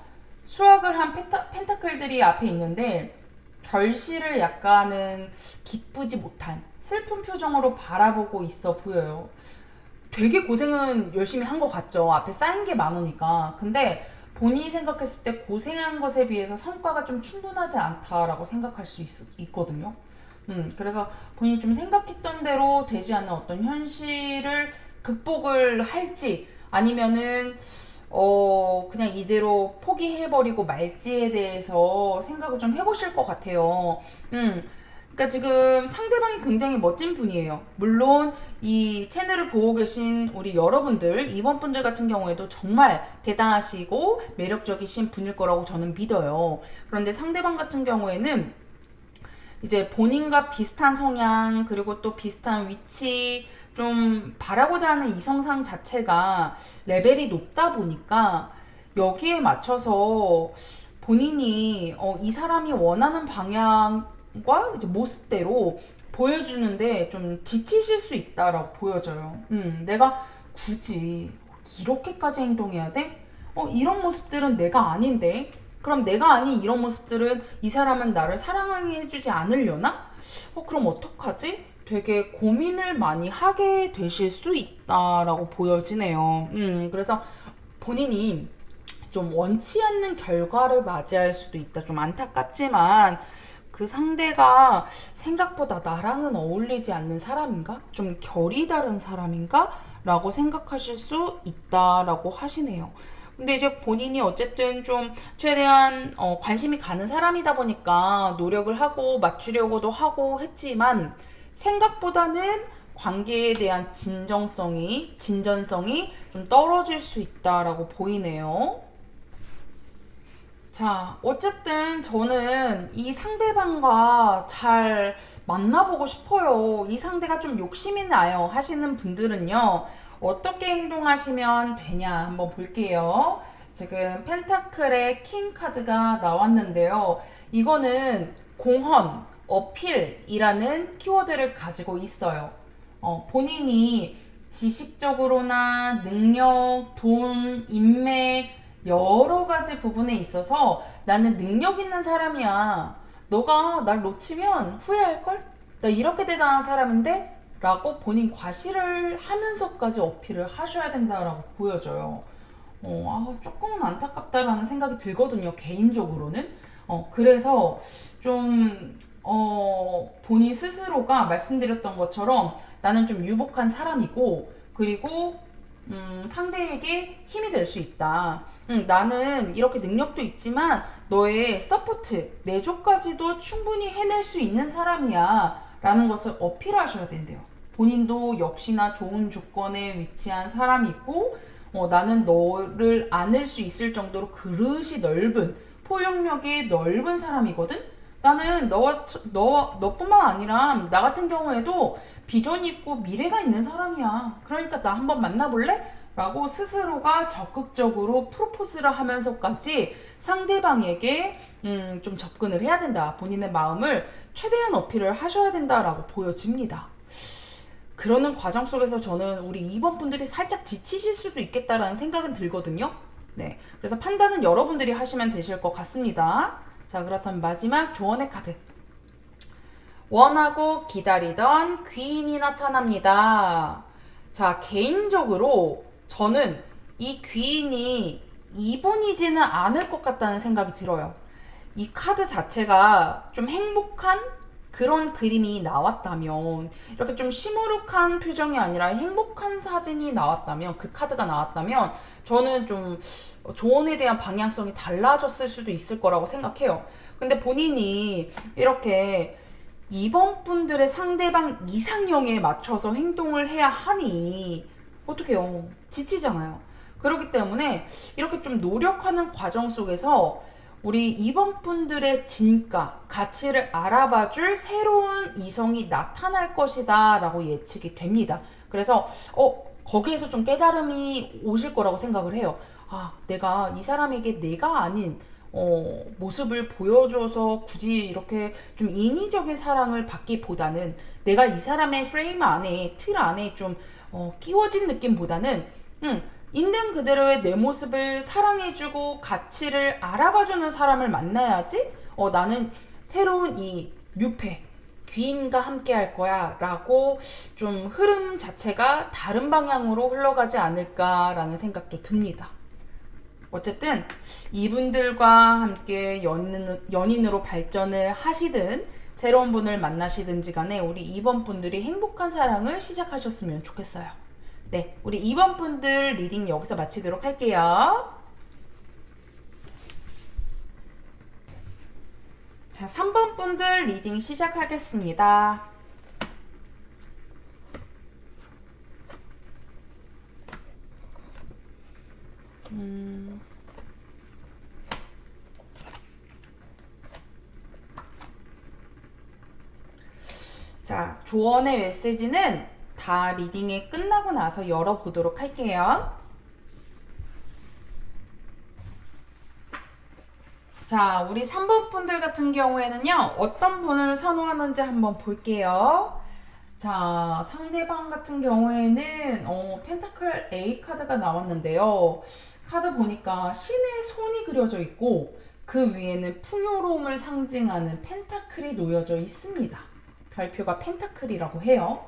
수확을 한 펜타클들이 앞에 있는데, 결실을 약간은 기쁘지 못한 슬픈 표정으로 바라보고 있어 보여요. 되게 고생은 열심히 한 것 같죠. 앞에 쌓인 게 많으니까. 근데 본인이 생각했을 때 고생한 것에 비해서 성과가 좀 충분하지 않다라고 생각할 수 있거든요. 그래서 본인이 좀 생각했던 대로 되지 않는 어떤 현실을 극복을 할지 아니면은 그냥 이대로 포기해버리고 말지에 대해서 생각을 좀 해보실 것 같아요. 그러니까 지금 상대방이 굉장히 멋진 분이에요. 물론 이 채널을 보고 계신 우리 여러분들, 이번 분들 같은 경우에도 정말 대단하시고 매력적이신 분일 거라고 저는 믿어요. 그런데 상대방 같은 경우에는 이제 본인과 비슷한 성향, 그리고 또 비슷한 위치, 좀 바라고자 하는 이성상 자체가 레벨이 높다 보니까 여기에 맞춰서 본인이 이 사람이 원하는 방향과 이제 모습대로 보여주는데 좀 지치실 수 있다라고 보여져요. 내가 굳이 이렇게까지 행동해야 돼? 이런 모습들은 내가 아닌데? 그럼 내가 아닌 이런 모습들은 이 사람은 나를 사랑하게 해주지 않으려나? 그럼 어떡하지? 되게 고민을 많이 하게 되실 수 있다라고 보여지네요. 그래서 본인이 좀 원치 않는 결과를 맞이할 수도 있다. 좀 안타깝지만 그 상대가 생각보다 나랑은 어울리지 않는 사람인가? 좀 결이 다른 사람인가? 라고 생각하실 수 있다라고 하시네요. 근데 이제 본인이 어쨌든 좀 최대한 관심이 가는 사람이다 보니까 노력을 하고 맞추려고도 하고 했지만 생각보다는 관계에 대한 진전성이 좀 떨어질 수 있다라고 보이네요. 자, 어쨌든 저는 이 상대방과 잘 만나보고 싶어요. 이 상대가 좀 욕심이 나요 하시는 분들은요, 어떻게 행동하시면 되냐 한번 볼게요. 지금 펜타클의 킹 카드가 나왔는데요. 이거는 공헌, 어필이라는 키워드를 가지고 있어요. 본인이 지식적으로나 능력, 돈, 인맥, 여러 가지 부분에 있어서 나는 능력 있는 사람이야. 너가 날 놓치면 후회할걸? 나 이렇게 대단한 사람인데? 라고 본인 과시를 하면서까지 어필을 하셔야 된다라고 보여져요. 조금은 안타깝다라는 생각이 들거든요, 개인적으로는. 그래서 좀, 본인 스스로가 말씀드렸던 것처럼 나는 좀 유복한 사람이고, 그리고 상대에게 힘이 될 수 있다. 나는 이렇게 능력도 있지만 너의 서포트, 내조까지도 충분히 해낼 수 있는 사람이야 라는 것을 어필하셔야 된대요. 본인도 역시나 좋은 조건에 위치한 사람이고 나는 너를 안을 수 있을 정도로 그릇이 넓은, 포용력이 넓은 사람이거든. 나는 너뿐만 아니라 나 같은 경우에도 비전 있고 미래가 있는 사람이야. 그러니까 나 한번 만나볼래? 라고 스스로가 적극적으로 프로포즈를 하면서까지 상대방에게 좀 접근을 해야 된다. 본인의 마음을 최대한 어필을 하셔야 된다라고 보여집니다. 그러는 과정 속에서 저는 우리 2번 분들이 살짝 지치실 수도 있겠다라는 생각은 들거든요. 네, 그래서 판단은 여러분들이 하시면 되실 것 같습니다. 자, 그렇다면 마지막 조언의 카드. 원하고 기다리던 귀인이 나타납니다. 자, 개인적으로 저는 이 귀인이 이분이지는 않을 것 같다는 생각이 들어요. 이 카드 자체가 좀 행복한 그런 그림이 나왔다면, 이렇게 좀 시무룩한 표정이 아니라 행복한 사진이 나왔다면, 그 카드가 나왔다면, 저는 좀 조언에 대한 방향성이 달라졌을 수도 있을 거라고 생각해요. 근데 본인이 이렇게 2번 분들의 상대방 이상형에 맞춰서 행동을 해야 하니, 어떡해요. 지치잖아요. 그렇기 때문에 이렇게 좀 노력하는 과정 속에서 우리 2번 분들의 진가, 가치를 알아봐줄 새로운 이성이 나타날 것이다 라고 예측이 됩니다. 그래서 거기에서 좀 깨달음이 오실 거라고 생각을 해요. 아, 내가 이 사람에게 내가 아닌 모습을 보여줘서 굳이 이렇게 좀 인위적인 사랑을 받기보다는 내가 이 사람의 프레임 안에, 틀 안에 좀 끼워진 느낌보다는 있는 그대로의 내 모습을 사랑해주고 가치를 알아봐주는 사람을 만나야지 나는 새로운 이 뮤페 귀인과 함께 할 거야 라고 좀 흐름 자체가 다른 방향으로 흘러가지 않을까라는 생각도 듭니다. 어쨌든 이분들과 함께 연인으로 발전을 하시든 새로운 분을 만나시든지 간에 우리 2번 분들이 행복한 사랑을 시작하셨으면 좋겠어요. 네, 우리 2번 분들 리딩 여기서 마치도록 할게요. 자, 3번 분들 리딩 시작하겠습니다. 자, 조언의 메시지는 다 리딩이 끝나고 나서 열어보도록 할게요. 자, 우리 3번 분들 같은 경우에는요, 어떤 분을 선호하는지 한번 볼게요. 자, 상대방 같은 경우에는 펜타클 A 카드가 나왔는데요. 카드 보니까 신의 손이 그려져 있고 그 위에는 풍요로움을 상징하는 펜타클이 놓여져 있습니다. 별표가 펜타클이라고 해요.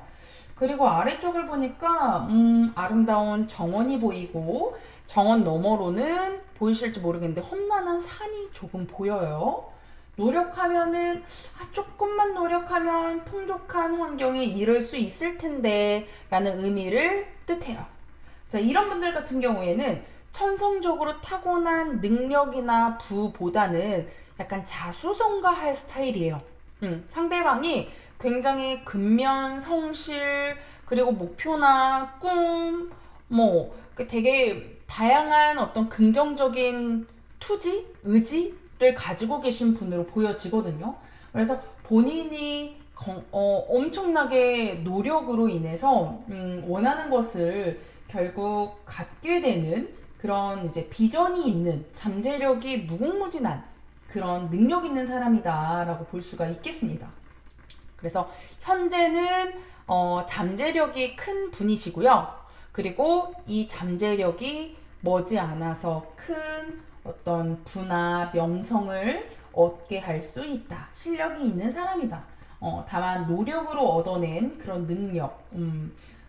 그리고 아래쪽을 보니까 아름다운 정원이 보이고 정원 너머로는 보이실지 모르겠는데 험난한 산이 조금 보여요. 노력하면은 조금만 노력하면 풍족한 환경에 이를 수 있을 텐데 라는 의미를 뜻해요. 자, 이런 분들 같은 경우에는 천성적으로 타고난 능력이나 부보다는 약간 자수성가할 스타일이에요. 상대방이 굉장히 근면, 성실, 그리고 목표나 꿈, 되게 다양한 어떤 긍정적인 투지, 의지를 가지고 계신 분으로 보여지거든요. 그래서 본인이 엄청나게 노력으로 인해서 원하는 것을 결국 갖게 되는 그런 이제 비전이 있는 잠재력이 무궁무진한 그런 능력 있는 사람이다라고 볼 수가 있겠습니다. 그래서 현재는 잠재력이 큰 분이시고요. 그리고 이 잠재력이 머지않아서 큰 어떤 부나 명성을 얻게 할 수 있다. 실력이 있는 사람이다. 다만 노력으로 얻어낸 그런 능력.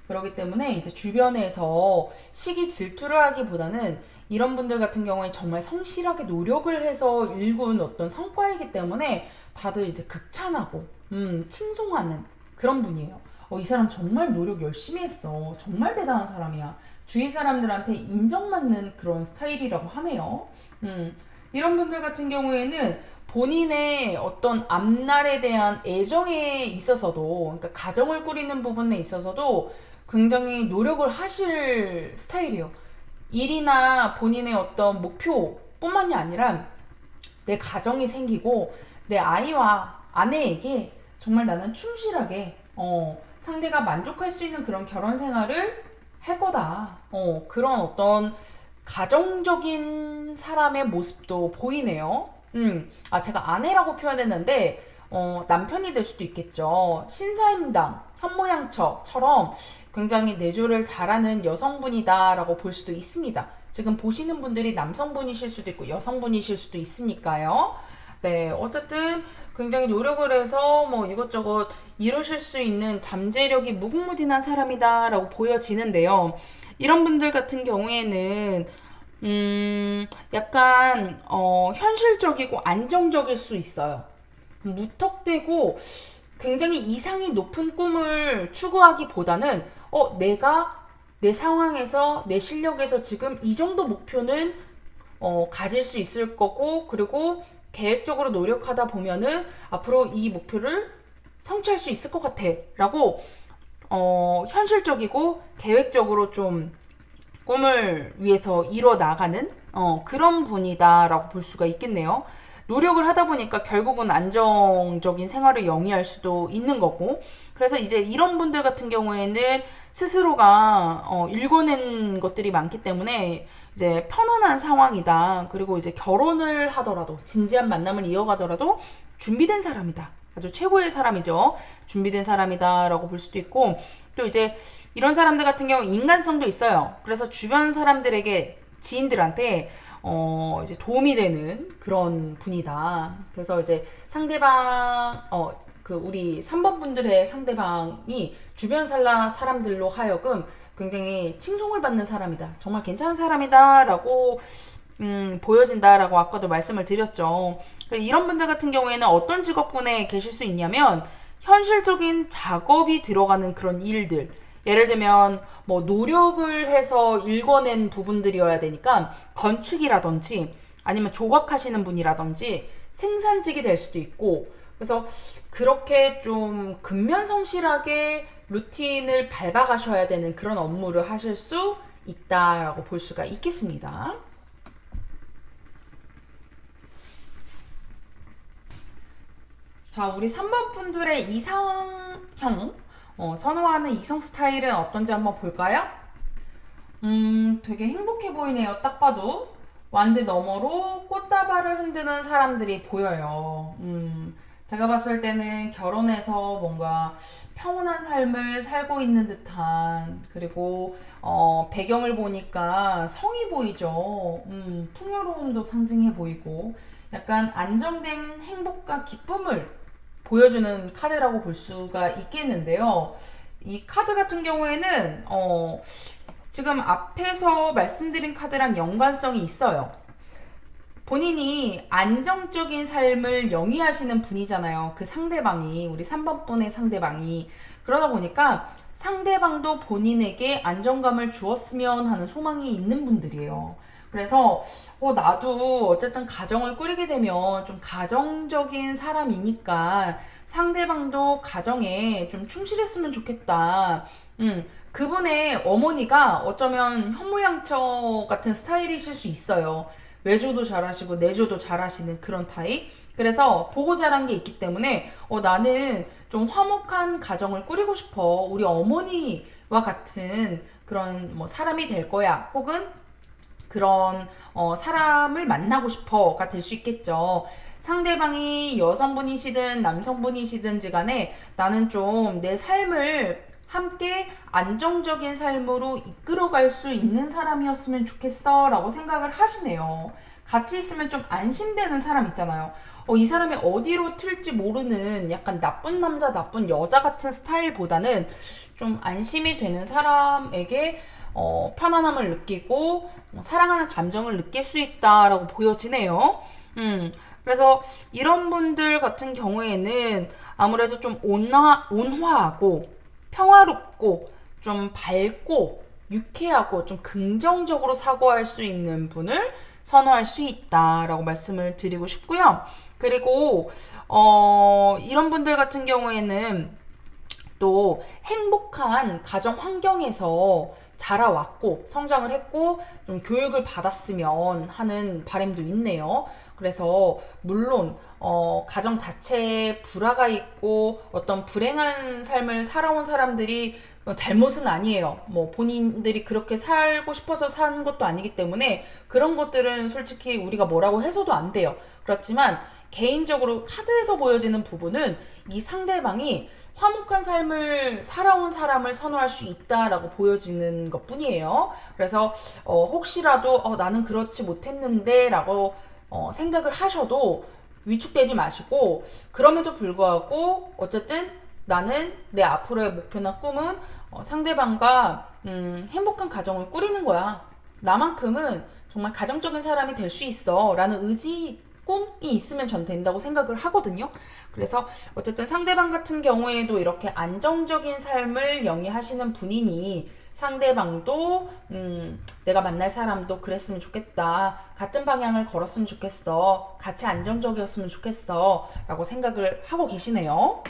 그렇기 때문에 이제 주변에서 시기 질투를 하기보다는 이런 분들 같은 경우에 정말 성실하게 노력을 해서 일군 어떤 성과이기 때문에 다들 이제 극찬하고 칭송하는 그런 분이에요. 이 사람 정말 노력 열심히 했어. 정말 대단한 사람이야. 주위 사람들한테 인정받는 그런 스타일이라고 하네요. 이런 분들 같은 경우에는 본인의 어떤 앞날에 대한 애정에 있어서도, 그러니까 가정을 꾸리는 부분에 있어서도 굉장히 노력을 하실 스타일이에요. 일이나 본인의 어떤 목표뿐만이 아니라 내 가정이 생기고 내 아이와 아내에게 정말 나는 충실하게 상대가 만족할 수 있는 그런 결혼 생활을 할 거다. 그런 어떤 가정적인 사람의 모습도 보이네요. 제가 아내라고 표현했는데 남편이 될 수도 있겠죠. 신사임당, 현모양처처럼 굉장히 내조를 잘하는 여성분이다라고 볼 수도 있습니다. 지금 보시는 분들이 남성분이실 수도 있고 여성분이실 수도 있으니까요. 네, 어쨌든 굉장히 노력을 해서 이것저것 이루실 수 있는 잠재력이 무궁무진한 사람이다라고 보여지는데요. 이런 분들 같은 경우에는 약간 현실적이고 안정적일 수 있어요. 무턱대고 굉장히 이상이 높은 꿈을 추구하기보다는 내가 내 상황에서 내 실력에서 지금 이 정도 목표는 가질 수 있을 거고, 그리고 계획적으로 노력하다 보면은 앞으로 이 목표를 성취할 수 있을 것 같아 라고 현실적이고 계획적으로 좀 꿈을 위해서 이뤄 나가는 그런 분이다라고 볼 수가 있겠네요. 노력을 하다 보니까 결국은 안정적인 생활을 영위할 수도 있는 거고, 그래서 이제 이런 분들 같은 경우에는 스스로가 읽어낸 것들이 많기 때문에 이제 편안한 상황이다. 그리고 이제 결혼을 하더라도, 진지한 만남을 이어가더라도 준비된 사람이다. 아주 최고의 사람이죠. 준비된 사람이다라고 볼 수도 있고, 또 이제 이런 사람들 같은 경우 인간성도 있어요. 그래서 주변 사람들에게, 지인들한테 이제 도움이 되는 그런 분이다. 그래서 이제 상대방, 우리 3번 분들의 상대방이 주변 사람들로 하여금 굉장히 칭송을 받는 사람이다. 정말 괜찮은 사람이다라고 보여진다라고 아까도 말씀을 드렸죠. 이런 분들 같은 경우에는 어떤 직업군에 계실 수 있냐면 현실적인 작업이 들어가는 그런 일들. 예를 들면 뭐 노력을 해서 읽어낸 부분들이어야 되니까 건축이라든지 아니면 조각하시는 분이라든지 생산직이 될 수도 있고, 그래서 그렇게 좀 근면성실하게 루틴을 밟아가셔야 되는 그런 업무를 하실 수 있다라고 볼 수가 있겠습니다. 자, 우리 3번 분들의 이상형, 선호하는 이성 스타일은 어떤지 한번 볼까요? 되게 행복해 보이네요. 딱 봐도. 완드 너머로 꽃다발을 흔드는 사람들이 보여요. 제가 봤을 때는 결혼해서 뭔가 평온한 삶을 살고 있는 듯한, 그리고 배경을 보니까 성이 보이죠. 풍요로움도 상징해 보이고 약간 안정된 행복과 기쁨을 보여주는 카드라고 볼 수가 있겠는데요. 이 카드 같은 경우에는 지금 앞에서 말씀드린 카드랑 연관성이 있어요. 본인이 안정적인 삶을 영위하시는 분이잖아요. 그 상대방이, 우리 3번 분의 상대방이. 그러다 보니까 상대방도 본인에게 안정감을 주었으면 하는 소망이 있는 분들이에요. 그래서 나도 어쨌든 가정을 꾸리게 되면 좀 가정적인 사람이니까 상대방도 가정에 좀 충실했으면 좋겠다. 그분의 어머니가 어쩌면 현모양처 같은 스타일이실 수 있어요. 외조도 잘하시고 내조도 잘하시는 그런 타입. 그래서 보고 자란 게 있기 때문에 나는 좀 화목한 가정을 꾸리고 싶어. 우리 어머니와 같은 그런 뭐 사람이 될 거야. 혹은 그런 사람을 만나고 싶어가 될 수 있겠죠. 상대방이 여성분이시든 남성분이시든지 간에 나는 좀 내 삶을 함께 안정적인 삶으로 이끌어갈 수 있는 사람이었으면 좋겠어 라고 생각을 하시네요. 같이 있으면 좀 안심되는 사람 있잖아요. 이 사람이 어디로 튈지 모르는 약간 나쁜 남자, 나쁜 여자 같은 스타일보다는 좀 안심이 되는 사람에게 편안함을 느끼고 사랑하는 감정을 느낄 수 있다라고 보여지네요. 그래서 이런 분들 같은 경우에는 아무래도 좀 온화하고 평화롭고 좀 밝고 유쾌하고 좀 긍정적으로 사고할 수 있는 분을 선호할 수 있다라고 말씀을 드리고 싶고요. 그리고 이런 분들 같은 경우에는 또 행복한 가정 환경에서 자라왔고 성장을 했고 좀 교육을 받았으면 하는 바람도 있네요. 그래서 물론 가정 자체에 불화가 있고 어떤 불행한 삶을 살아온 사람들이 잘못은 아니에요. 뭐 본인들이 그렇게 살고 싶어서 산 것도 아니기 때문에 그런 것들은 솔직히 우리가 뭐라고 해서도 안 돼요. 그렇지만 개인적으로 카드에서 보여지는 부분은 이 상대방이 화목한 삶을 살아온 사람을 선호할 수 있다라고 보여지는 것 뿐이에요. 그래서 혹시라도 나는 그렇지 못했는데 라고 생각을 하셔도 위축되지 마시고, 그럼에도 불구하고 어쨌든 나는 내 앞으로의 목표나 꿈은 상대방과 행복한 가정을 꾸리는 거야. 나만큼은 정말 가정적인 사람이 될 수 있어 라는 의지 꿈이 있으면 전 된다고 생각을 하거든요. 그래서 어쨌든 상대방 같은 경우에도 이렇게 안정적인 삶을 영위하시는 분이니 상대방도 내가 만날 사람도 그랬으면 좋겠다. 같은 방향을 걸었으면 좋겠어. 같이 안정적이었으면 좋겠어. 라고 생각을 하고 계시네요.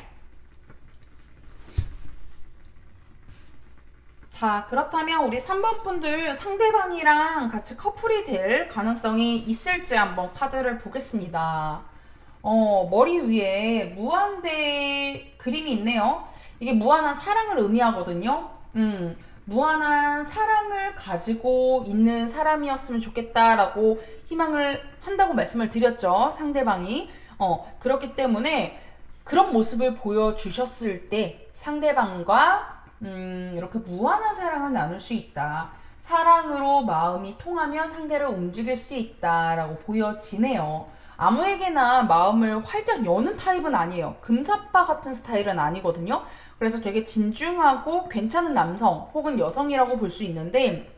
자, 그렇다면 우리 3번 분들 상대방이랑 같이 커플이 될 가능성이 있을지 한번 카드를 보겠습니다. 머리 위에 무한대 그림이 있네요. 이게 무한한 사랑을 의미하거든요. 무한한 사랑을 가지고 있는 사람이었으면 좋겠다라고 희망을 한다고 말씀을 드렸죠. 상대방이. 그렇기 때문에 그런 모습을 보여주셨을 때 상대방과 이렇게 무한한 사랑을 나눌 수 있다. 사랑으로 마음이 통하면 상대를 움직일 수 있다라고 보여지네요. 아무에게나 마음을 활짝 여는 타입은 아니에요. 금사빠 같은 스타일은 아니거든요. 그래서 되게 진중하고 괜찮은 남성 혹은 여성이라고 볼 수 있는데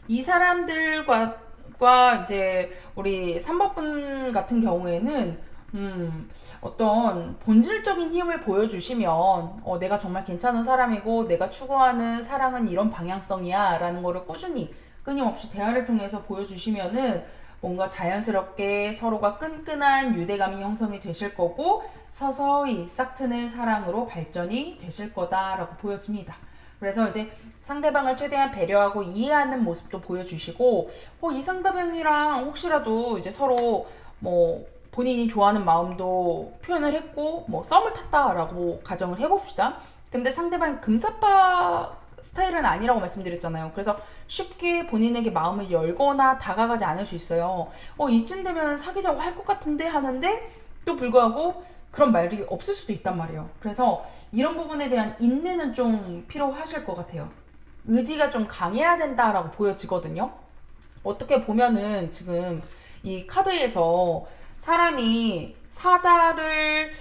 이 사람들과 이제 우리 3번 분 같은 경우에는 어떤 본질적인 힘을 보여주시면 내가 정말 괜찮은 사람이고 내가 추구하는 사랑은 이런 방향성이야 라는 거를 꾸준히 끊임없이 대화를 통해서 보여주시면은 뭔가 자연스럽게 서로가 끈끈한 유대감이 형성이 되실 거고 서서히 싹트는 사랑으로 발전이 되실 거다라고 보였습니다. 그래서 이제 상대방을 최대한 배려하고 이해하는 모습도 보여주시고 이 상대방이랑 혹시라도 이제 서로 뭐 본인이 좋아하는 마음도 표현을 했고 뭐 썸을 탔다라고 가정을 해봅시다. 근데 상대방이 금사빠 스타일은 아니라고 말씀드렸잖아요. 그래서 쉽게 본인에게 마음을 열거나 다가가지 않을 수 있어요. 이쯤 되면 사귀자고 할 것 같은데 하는데 또 불구하고 그런 말이 없을 수도 있단 말이에요. 그래서 이런 부분에 대한 인내는 좀 필요하실 것 같아요. 의지가 좀 강해야 된다라고 보여지거든요. 어떻게 보면은 지금 이 카드에서 사람이 사자를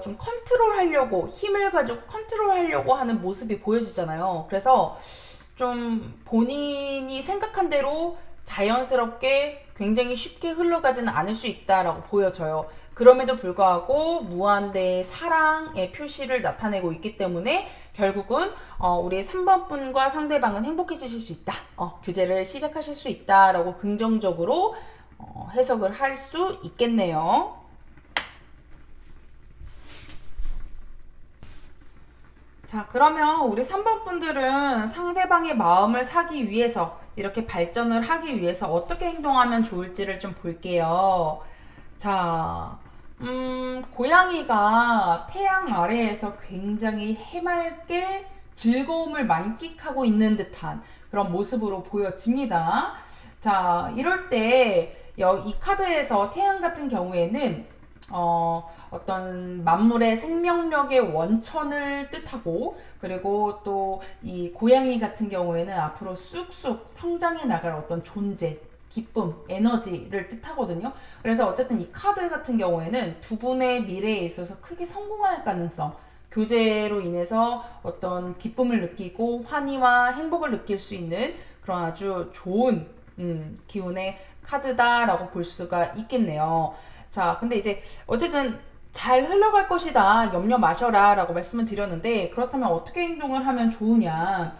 좀 컨트롤하려고 힘을 가지고 컨트롤하려고 하는 모습이 보여지잖아요. 그래서 좀 본인이 생각한 대로 자연스럽게 굉장히 쉽게 흘러가지는 않을 수 있다라고 보여져요. 그럼에도 불구하고 무한대의 사랑의 표시를 나타내고 있기 때문에 결국은 우리 3번 분과 상대방은 행복해지실 수 있다. 교제를 시작하실 수 있다라고 긍정적으로 해석을 할 수 있겠네요. 자, 그러면 우리 3번 분들은 상대방의 마음을 사기 위해서 이렇게 발전을 하기 위해서 어떻게 행동하면 좋을지를 좀 볼게요. 자, 고양이가 태양 아래에서 굉장히 해맑게 즐거움을 만끽하고 있는 듯한 그런 모습으로 보여집니다. 자, 이럴 때 이 카드에서 태양 같은 경우에는 어떤 만물의 생명력의 원천을 뜻하고 그리고 또 이 고양이 같은 경우에는 앞으로 쑥쑥 성장해 나갈 어떤 존재, 기쁨, 에너지를 뜻하거든요. 그래서 어쨌든 이 카드 같은 경우에는 두 분의 미래에 있어서 크게 성공할 가능성, 교제로 인해서 어떤 기쁨을 느끼고 환희와 행복을 느낄 수 있는 그런 아주 좋은 기운의 카드다라고 볼 수가 있겠네요. 자, 근데 이제 어쨌든 잘 흘러갈 것이다, 염려 마셔라 라고 말씀을 드렸는데 그렇다면 어떻게 행동을 하면 좋으냐.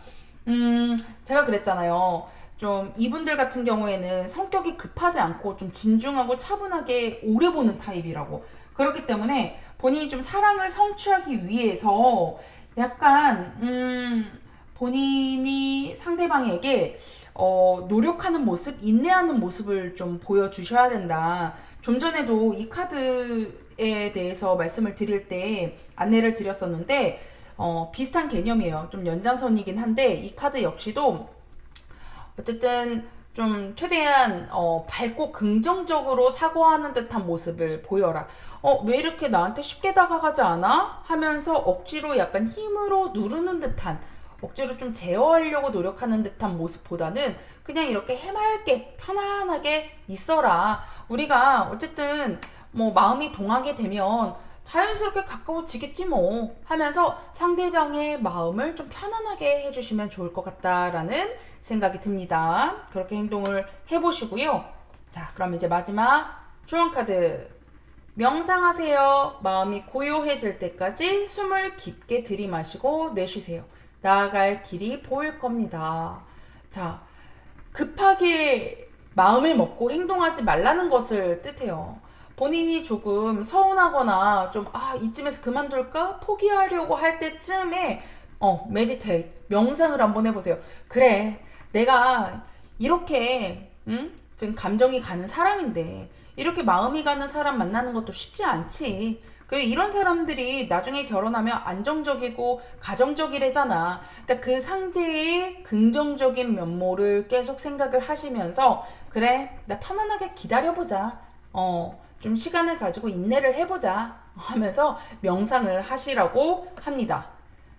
제가 그랬잖아요. 좀 이분들 같은 경우에는 성격이 급하지 않고 좀 진중하고 차분하게 오래 보는 타입이라고. 그렇기 때문에 본인이 좀 사랑을 성취하기 위해서 약간 본인이 상대방에게 노력하는 모습, 인내하는 모습을 좀 보여주셔야 된다. 좀 전에도 이 카드에 대해서 말씀을 드릴 때 안내를 드렸었는데 비슷한 개념이에요. 좀 연장선이긴 한데 이 카드 역시도 어쨌든 좀 최대한 밝고 긍정적으로 사고하는 듯한 모습을 보여라. 왜 이렇게 나한테 쉽게 다가가지 않아? 하면서 억지로 약간 힘으로 누르는 듯한, 억지로 좀 제어하려고 노력하는 듯한 모습보다는 그냥 이렇게 해맑게 편안하게 있어라. 우리가 어쨌든 뭐 마음이 동하게 되면 자연스럽게 가까워지겠지 뭐 하면서 상대방의 마음을 좀 편안하게 해주시면 좋을 것 같다라는 생각이 듭니다. 그렇게 행동을 해보시고요. 자, 그럼 이제 마지막 조언 카드. 명상하세요. 마음이 고요해질 때까지 숨을 깊게 들이마시고 내쉬세요. 나아갈 길이 보일 겁니다. 자, 급하게 마음을 먹고 행동하지 말라는 것을 뜻해요. 본인이 조금 서운하거나 좀, 이쯤에서 그만둘까? 포기하려고 할 때쯤에, 메디테이트, 명상을 한번 해보세요. 그래, 내가 이렇게, 지금 감정이 가는 사람인데, 이렇게 마음이 가는 사람 만나는 것도 쉽지 않지. 그리고 이런 사람들이 나중에 결혼하면 안정적이고 가정적이래잖아. 그러니까 그 상대의 긍정적인 면모를 계속 생각을 하시면서 그래, 나 편안하게 기다려보자. 좀 시간을 가지고 인내를 해보자 하면서 명상을 하시라고 합니다.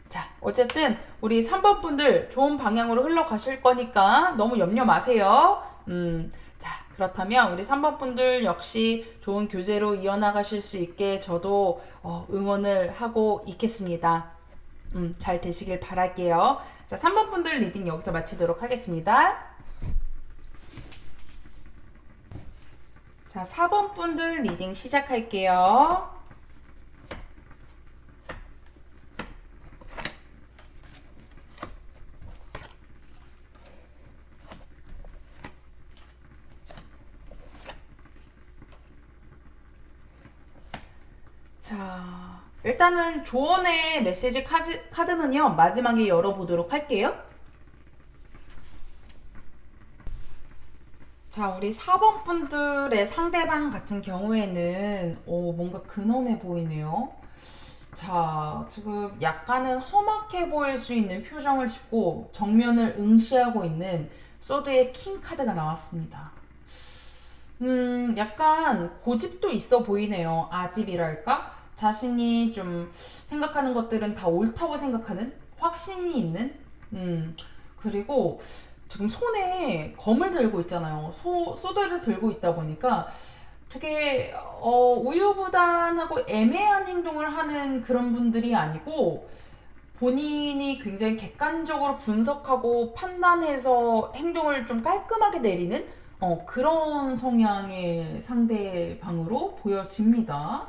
자, 어쨌든 우리 3번 분들 좋은 방향으로 흘러가실 거니까 너무 염려 마세요. 자, 그렇다면 우리 3번 분들 역시 좋은 교제로 이어나가실 수 있게 저도 응원을 하고 있겠습니다. 잘 되시길 바랄게요. 자, 3번 분들 리딩 여기서 마치도록 하겠습니다. 자, 4번 분들 리딩 시작할게요. 자, 일단은 조언의 메시지 카드는요, 마지막에 열어보도록 할게요. 자, 우리 4번 분들의 상대방 같은 경우에는 뭔가 근엄해 보이네요. 자, 지금 약간은 험악해 보일 수 있는 표정을 짓고 정면을 응시하고 있는 소드의 킹 카드가 나왔습니다. 약간 고집도 있어 보이네요. 아집이랄까? 자신이 좀 생각하는 것들은 다 옳다고 생각하는 확신이 있는 그리고 지금 손에 검을 들고 있잖아요. 소드를 들고 있다 보니까 되게 우유부단하고 애매한 행동을 하는 그런 분들이 아니고 본인이 굉장히 객관적으로 분석하고 판단해서 행동을 좀 깔끔하게 내리는 그런 성향의 상대방으로 보여집니다.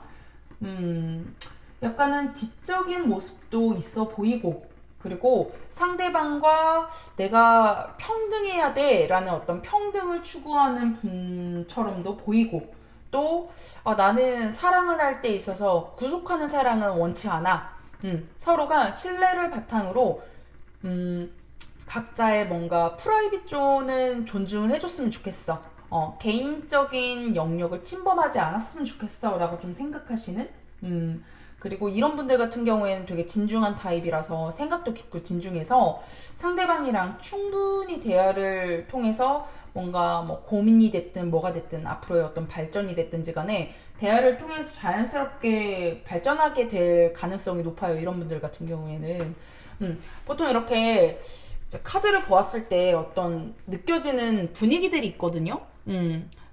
약간은 지적인 모습도 있어 보이고, 그리고 상대방과 내가 평등해야 돼 라는 어떤 평등을 추구하는 분처럼도 보이고, 또 나는 사랑을 할 때 있어서 구속하는 사랑은 원치 않아. 서로가 신뢰를 바탕으로 각자의 뭔가 프라이빗 존은 존중을 해줬으면 좋겠어. 개인적인 영역을 침범하지 않았으면 좋겠어. 라고 좀 생각하시는? 그리고 이런 분들 같은 경우에는 되게 진중한 타입이라서 생각도 깊고 진중해서 상대방이랑 충분히 대화를 통해서 뭔가 뭐 고민이 됐든 뭐가 됐든 앞으로의 어떤 발전이 됐든지 간에 대화를 통해서 자연스럽게 발전하게 될 가능성이 높아요. 이런 분들 같은 경우에는. 보통 이렇게 카드를 보았을 때 어떤 느껴지는 분위기들이 있거든요.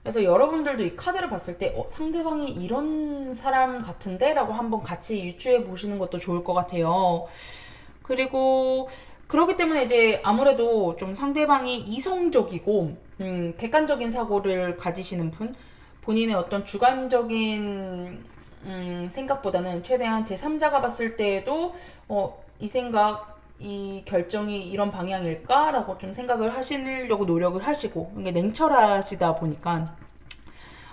그래서 여러분들도 이 카드를 봤을 때 상대방이 이런 사람 같은데? 라고 한번 같이 유추해 보시는 것도 좋을 것 같아요. 그리고 그렇기 때문에 이제 아무래도 좀 상대방이 이성적이고 객관적인 사고를 가지시는 분, 본인의 어떤 주관적인 생각보다는 최대한 제3자가 봤을 때에도 이 생각, 이 결정이 이런 방향일까라고 좀 생각을 하시려고 노력을 하시고, 이게 냉철하시다 보니까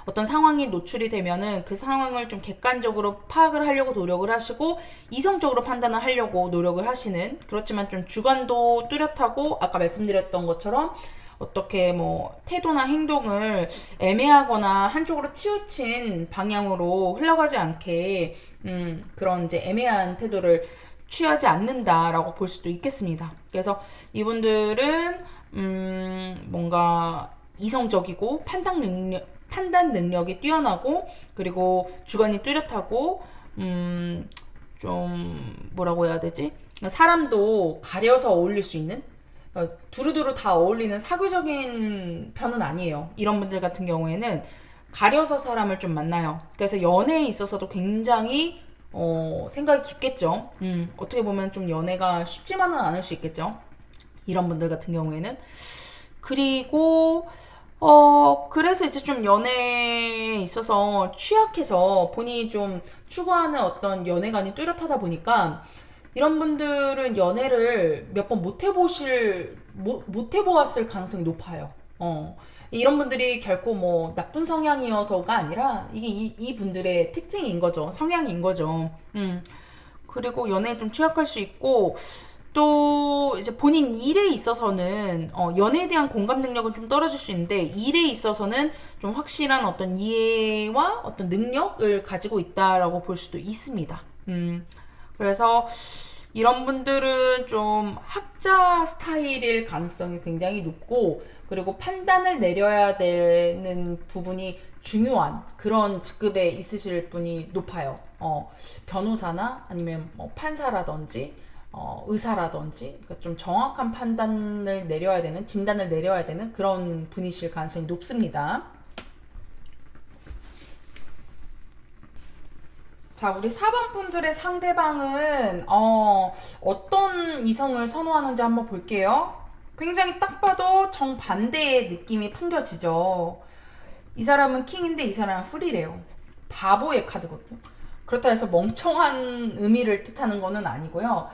어떤 상황이 노출이 되면은 그 상황을 좀 객관적으로 파악을 하려고 노력을 하시고 이성적으로 판단을 하려고 노력을 하시는, 그렇지만 좀 주관도 뚜렷하고 아까 말씀드렸던 것처럼 어떻게 뭐 태도나 행동을 애매하거나 한쪽으로 치우친 방향으로 흘러가지 않게 그런 이제 애매한 태도를 취하지 않는다라고 볼 수도 있겠습니다. 그래서 이분들은 뭔가 이성적이고 판단 능력이 뛰어나고, 그리고 주관이 뚜렷하고 좀 뭐라고 해야 되지? 사람도 가려서 어울릴 수 있는, 두루두루 다 어울리는 사교적인 편은 아니에요. 이런 분들 같은 경우에는 가려서 사람을 좀 만나요. 그래서 연애에 있어서도 굉장히 생각이 깊겠죠. 어떻게 보면 좀 연애가 쉽지만은 않을 수 있겠죠. 이런 분들 같은 경우에는. 그리고 그래서 이제 좀 연애에 있어서 취약해서 본인이 좀 추구하는 어떤 연애관이 뚜렷하다 보니까 이런 분들은 연애를 몇 번 못 해보았을 가능성이 높아요. 이런 분들이 결코 뭐 나쁜 성향이어서가 아니라 이게 이 분들의 특징인 거죠. 성향인 거죠. 그리고 연애에 좀 취약할 수 있고, 또 이제 본인 일에 있어서는 연애에 대한 공감 능력은 좀 떨어질 수 있는데 일에 있어서는 좀 확실한 어떤 이해와 어떤 능력을 가지고 있다라고 볼 수도 있습니다. 그래서 이런 분들은 좀 학자 스타일일 가능성이 굉장히 높고, 그리고 판단을 내려야 되는 부분이 중요한 그런 직급에 있으실 분이 높아요. 변호사나 아니면 뭐 판사라든지 의사라든지, 그러니까 좀 정확한 판단을 내려야 되는, 진단을 내려야 되는 그런 분이실 가능성이 높습니다. 자, 우리 4번 분들의 상대방은 어떤 이성을 선호하는지 한번 볼게요. 굉장히 딱 봐도 정반대의 느낌이 풍겨지죠. 이 사람은 킹인데 이 사람은 프리래요. 바보의 카드거든요. 그렇다 해서 멍청한 의미를 뜻하는 거는 아니고요.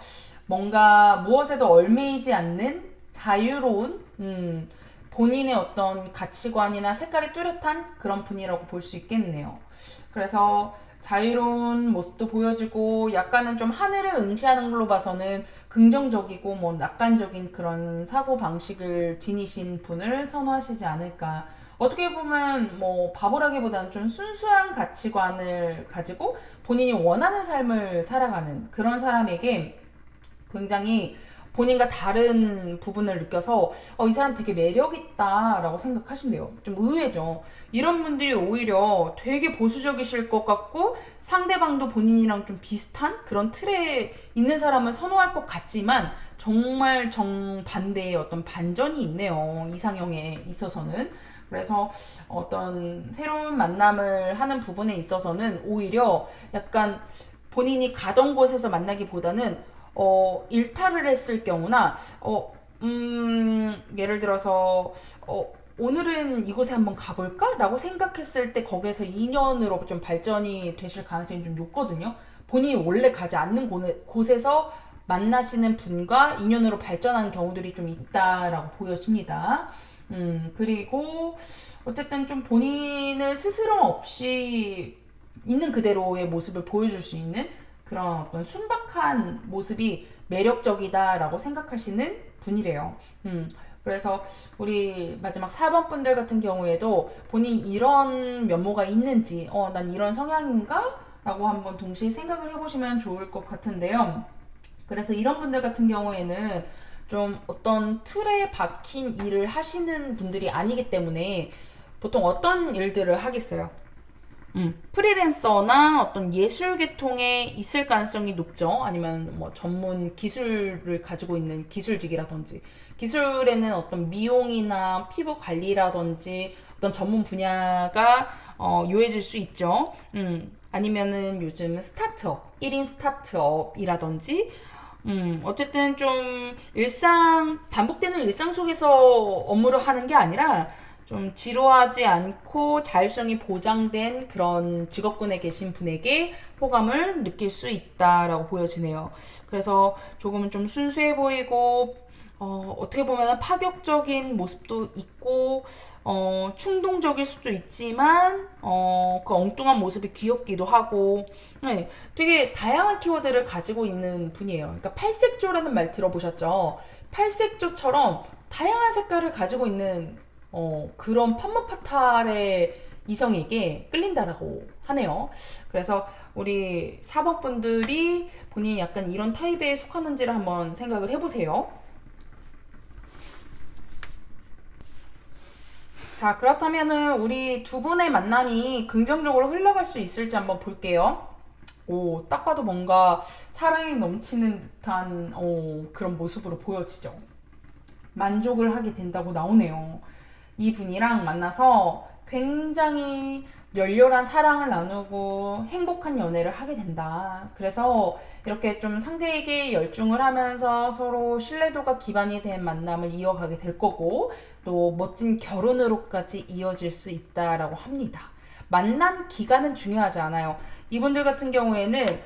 뭔가 무엇에도 얽매이지 않는 자유로운, 본인의 어떤 가치관이나 색깔이 뚜렷한 그런 분이라고 볼 수 있겠네요. 그래서 자유로운 모습도 보여지고 약간은 좀 하늘을 응시하는 걸로 봐서는 긍정적이고 뭐 낙관적인 그런 사고 방식을 지니신 분을 선호하시지 않을까. 어떻게 보면 뭐 바보라기보다는 좀 순수한 가치관을 가지고 본인이 원하는 삶을 살아가는 그런 사람에게 굉장히 본인과 다른 부분을 느껴서 이 사람 되게 매력있다라고 생각하신대요. 좀 의외죠. 이런 분들이 오히려 되게 보수적이실 것 같고 상대방도 본인이랑 좀 비슷한 그런 틀에 있는 사람을 선호할 것 같지만 정말 정반대의 어떤 반전이 있네요. 이상형에 있어서는. 그래서 어떤 새로운 만남을 하는 부분에 있어서는 오히려 약간 본인이 가던 곳에서 만나기보다는 일탈을 했을 경우나 예를 들어서 오늘은 이곳에 한번 가볼까? 라고 생각했을 때 거기에서 인연으로 좀 발전이 되실 가능성이 좀 높거든요. 본인이 원래 가지 않는 곳에서 만나시는 분과 인연으로 발전하는 경우들이 좀 있다라고 보여집니다. 그리고 어쨌든 좀 본인을 스스럼 없이 있는 그대로의 모습을 보여줄 수 있는 그런 어떤 순박한 모습이 매력적이다라고 생각하시는 분이래요. 그래서 우리 마지막 4번 분들 같은 경우에도 본인 이런 면모가 있는지, 난 이런 성향인가? 라고 한번 동시에 생각을 해보시면 좋을 것 같은데요. 그래서 이런 분들 같은 경우에는 좀 어떤 틀에 박힌 일을 하시는 분들이 아니기 때문에 보통 어떤 일들을 하겠어요? 프리랜서나 어떤 예술 계통에 있을 가능성이 높죠. 아니면 뭐 전문 기술을 가지고 있는 기술직이라든지, 기술에는 어떤 미용이나 피부 관리라든지 어떤 전문 분야가 요해질 수 있죠. 아니면은 요즘 스타트업, 1인 스타트업이라든지, 어쨌든 좀 반복되는 일상 속에서 업무를 하는 게 아니라 좀 지루하지 않고 자율성이 보장된 그런 직업군에 계신 분에게 호감을 느낄 수 있다라고 보여지네요. 그래서 조금은 좀 순수해 보이고, 어떻게 보면 파격적인 모습도 있고, 충동적일 수도 있지만, 그 엉뚱한 모습이 귀엽기도 하고, 네, 되게 다양한 키워드를 가지고 있는 분이에요. 그러니까 팔색조라는 말 들어보셨죠? 팔색조처럼 다양한 색깔을 가지고 있는 그런 판무파탈의 이성에게 끌린다라고 하네요. 그래서 우리 4번 분들이 본인이 약간 이런 타입에 속하는지를 한번 생각을 해보세요. 자, 그렇다면은 우리 두 분의 만남이 긍정적으로 흘러갈 수 있을지 한번 볼게요. 오, 딱 봐도 뭔가 사랑이 넘치는 듯한 그런 모습으로 보여지죠. 만족을 하게 된다고 나오네요. 이 분이랑 만나서 굉장히 열렬한 사랑을 나누고 행복한 연애를 하게 된다. 그래서 이렇게 좀 상대에게 열중을 하면서 서로 신뢰도가 기반이 된 만남을 이어가게 될 거고 또 멋진 결혼으로까지 이어질 수 있다라고 합니다. 만난 기간은 중요하지 않아요. 이분들 같은 경우에는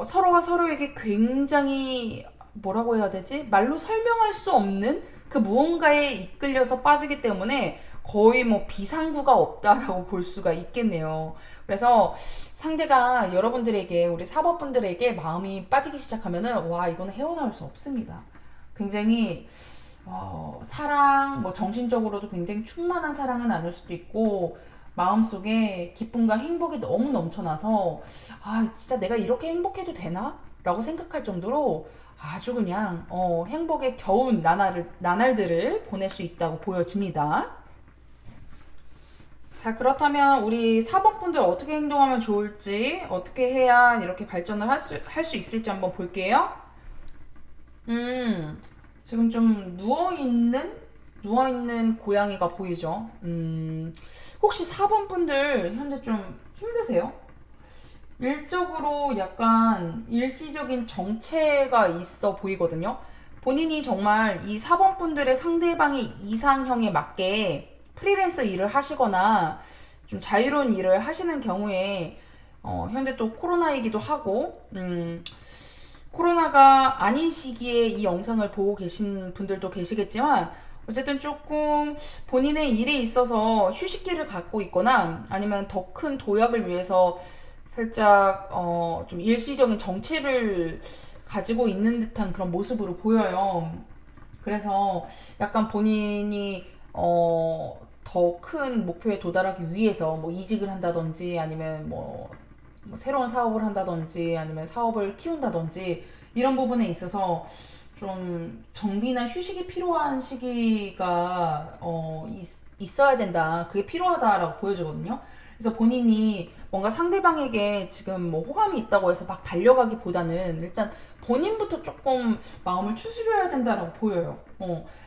서로가 서로에게 굉장히 뭐라고 해야 되지? 말로 설명할 수 없는 그 무언가에 이끌려서 빠지기 때문에 거의 뭐 비상구가 없다라고 볼 수가 있겠네요. 그래서 상대가 여러분들에게 우리 사법분들에게 마음이 빠지기 시작하면은 와 이거는 헤어나올 수 없습니다. 굉장히 사랑 뭐 정신적으로도 굉장히 충만한 사랑을 나눌 수도 있고 마음속에 기쁨과 행복이 너무 넘쳐나서 아 진짜 내가 이렇게 행복해도 되나? 라고 생각할 정도로 아주 그냥 행복의 겨운 나날들을 보낼 수 있다고 보여집니다. 자, 그렇다면 우리 사법분들 어떻게 행동하면 좋을지, 어떻게 해야 이렇게 발전을 할 수 있을지 한번 볼게요. 지금 좀 누워있는 고양이가 보이죠? 혹시 사법분들 현재 좀 힘드세요? 일적으로 약간 일시적인 정체가 있어 보이거든요. 본인이 정말 이 사범분들의 상대방의 이상형에 맞게 프리랜서 일을 하시거나 좀 자유로운 일을 하시는 경우에 현재 또 코로나이기도 하고 코로나가 아닌 시기에 이 영상을 보고 계신 분들도 계시겠지만 어쨌든 조금 본인의 일에 있어서 휴식기를 갖고 있거나 아니면 더 큰 도약을 위해서 살짝 좀 일시적인 정체를 가지고 있는 듯한 그런 모습으로 보여요. 그래서 약간 본인이 더 큰 목표에 도달하기 위해서 뭐 이직을 한다든지 아니면 뭐 새로운 사업을 한다든지 아니면 사업을 키운다든지 이런 부분에 있어서 좀 정비나 휴식이 필요한 시기가 있어야 된다. 그게 필요하다라고 보여주거든요. 그래서 본인이 뭔가 상대방에게 지금 뭐 호감이 있다고 해서 막 달려가기보다는 일단 본인부터 조금 마음을 추스려야 된다라고 보여요.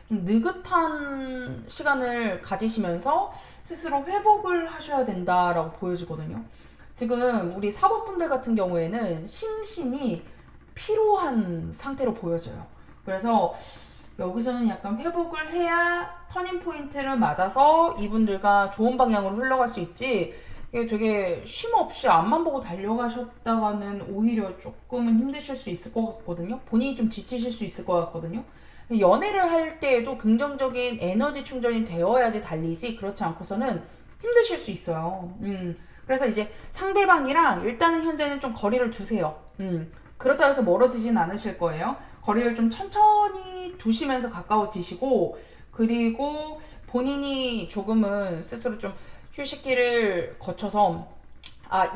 좀 느긋한 시간을 가지시면서 스스로 회복을 하셔야 된다라고 보여지거든요. 지금 우리 사법분들 같은 경우에는 심신이 피로한 상태로 보여져요. 그래서 여기서는 약간 회복을 해야 터닝 포인트를 맞아서 이분들과 좋은 방향으로 흘러갈 수 있지. 이게 되게 쉼 없이 앞만 보고 달려가셨다가는 오히려 조금은 힘드실 수 있을 것 같거든요. 본인이 좀 지치실 수 있을 것 같거든요. 연애를 할 때에도 긍정적인 에너지 충전이 되어야지 달리지 그렇지 않고서는 힘드실 수 있어요. 그래서 이제 상대방이랑 일단은 현재는 좀 거리를 두세요. 그렇다고 해서 멀어지진 않으실 거예요. 거리를 좀 천천히 두시면서 가까워지시고 그리고 본인이 조금은 스스로 좀 휴식기를 거쳐서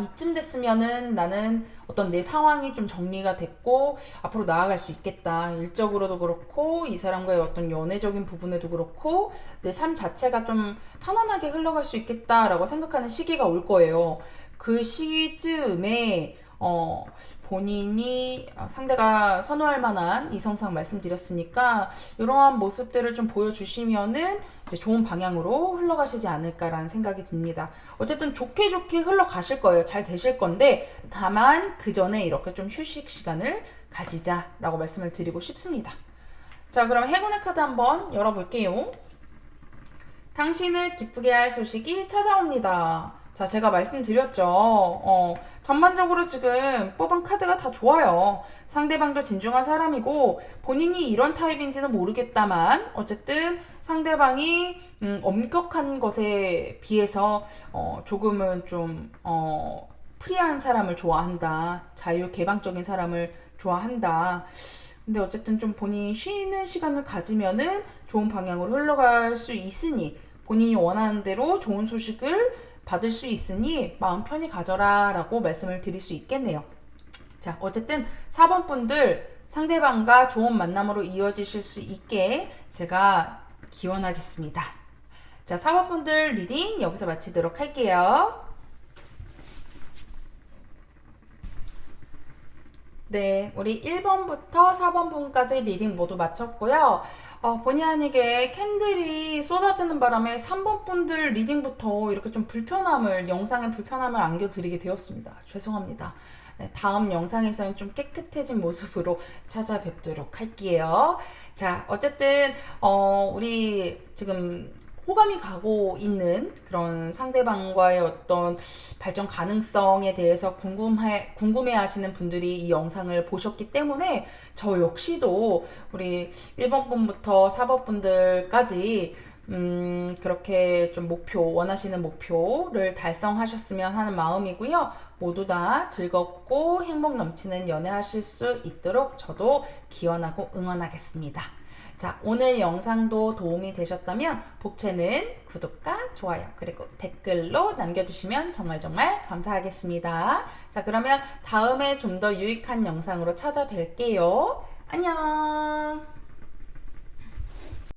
이쯤 됐으면은 나는 어떤 내 상황이 좀 정리가 됐고 앞으로 나아갈 수 있겠다. 일적으로도 그렇고 이 사람과의 어떤 연애적인 부분에도 그렇고 내 삶 자체가 좀 편안하게 흘러갈 수 있겠다라고 생각하는 시기가 올 거예요. 그 시기쯤에 본인이 상대가 선호할 만한 이성상 말씀드렸으니까 이러한 모습들을 좀 보여주시면은 이제 좋은 방향으로 흘러가시지 않을까라는 생각이 듭니다. 어쨌든 좋게 좋게 흘러가실 거예요. 잘 되실 건데 다만 그 전에 이렇게 좀 휴식 시간을 가지자라고 말씀을 드리고 싶습니다. 자, 그럼 행운의 카드 한번 열어볼게요. 당신을 기쁘게 할 소식이 찾아옵니다. 자, 제가 말씀드렸죠. 전반적으로 지금 뽑은 카드가 다 좋아요. 상대방도 진중한 사람이고 본인이 이런 타입인지는 모르겠다만 어쨌든 상대방이 엄격한 것에 비해서 조금은 좀 프리한 사람을 좋아한다. 자유 개방적인 사람을 좋아한다. 근데 어쨌든 좀 본인이 쉬는 시간을 가지면은 좋은 방향으로 흘러갈 수 있으니 본인이 원하는 대로 좋은 소식을 받을 수 있으니 마음 편히 가져라 라고 말씀을 드릴 수 있겠네요. 자, 어쨌든 4번 분들 상대방과 좋은 만남으로 이어지실 수 있게 제가 기원하겠습니다. 자, 4번 분들 리딩 여기서 마치도록 할게요. 네, 우리 1번부터 4번 분까지 리딩 모두 마쳤고요. 본의 아니게 캔들이 쏟아지는 바람에 3번 분들 리딩부터 이렇게 좀 영상에 불편함을 안겨드리게 되었습니다. 죄송합니다. 네, 다음 영상에서는 좀 깨끗해진 모습으로 찾아뵙도록 할게요. 자, 어쨌든, 우리 지금 호감이 가고 있는 그런 상대방과의 어떤 발전 가능성에 대해서 궁금해 하시는 분들이 이 영상을 보셨기 때문에 저 역시도 우리 1번 분부터 4번 분들까지 그렇게 좀 원하시는 목표를 달성하셨으면 하는 마음이고요. 모두 다 즐겁고 행복 넘치는 연애 하실 수 있도록 저도 기원하고 응원하겠습니다. 자, 오늘 영상도 도움이 되셨다면 복채는 구독과 좋아요 그리고 댓글로 남겨주시면 정말 감사하겠습니다. 자, 그러면 다음에 좀 더 유익한 영상으로 찾아뵐게요. 안녕.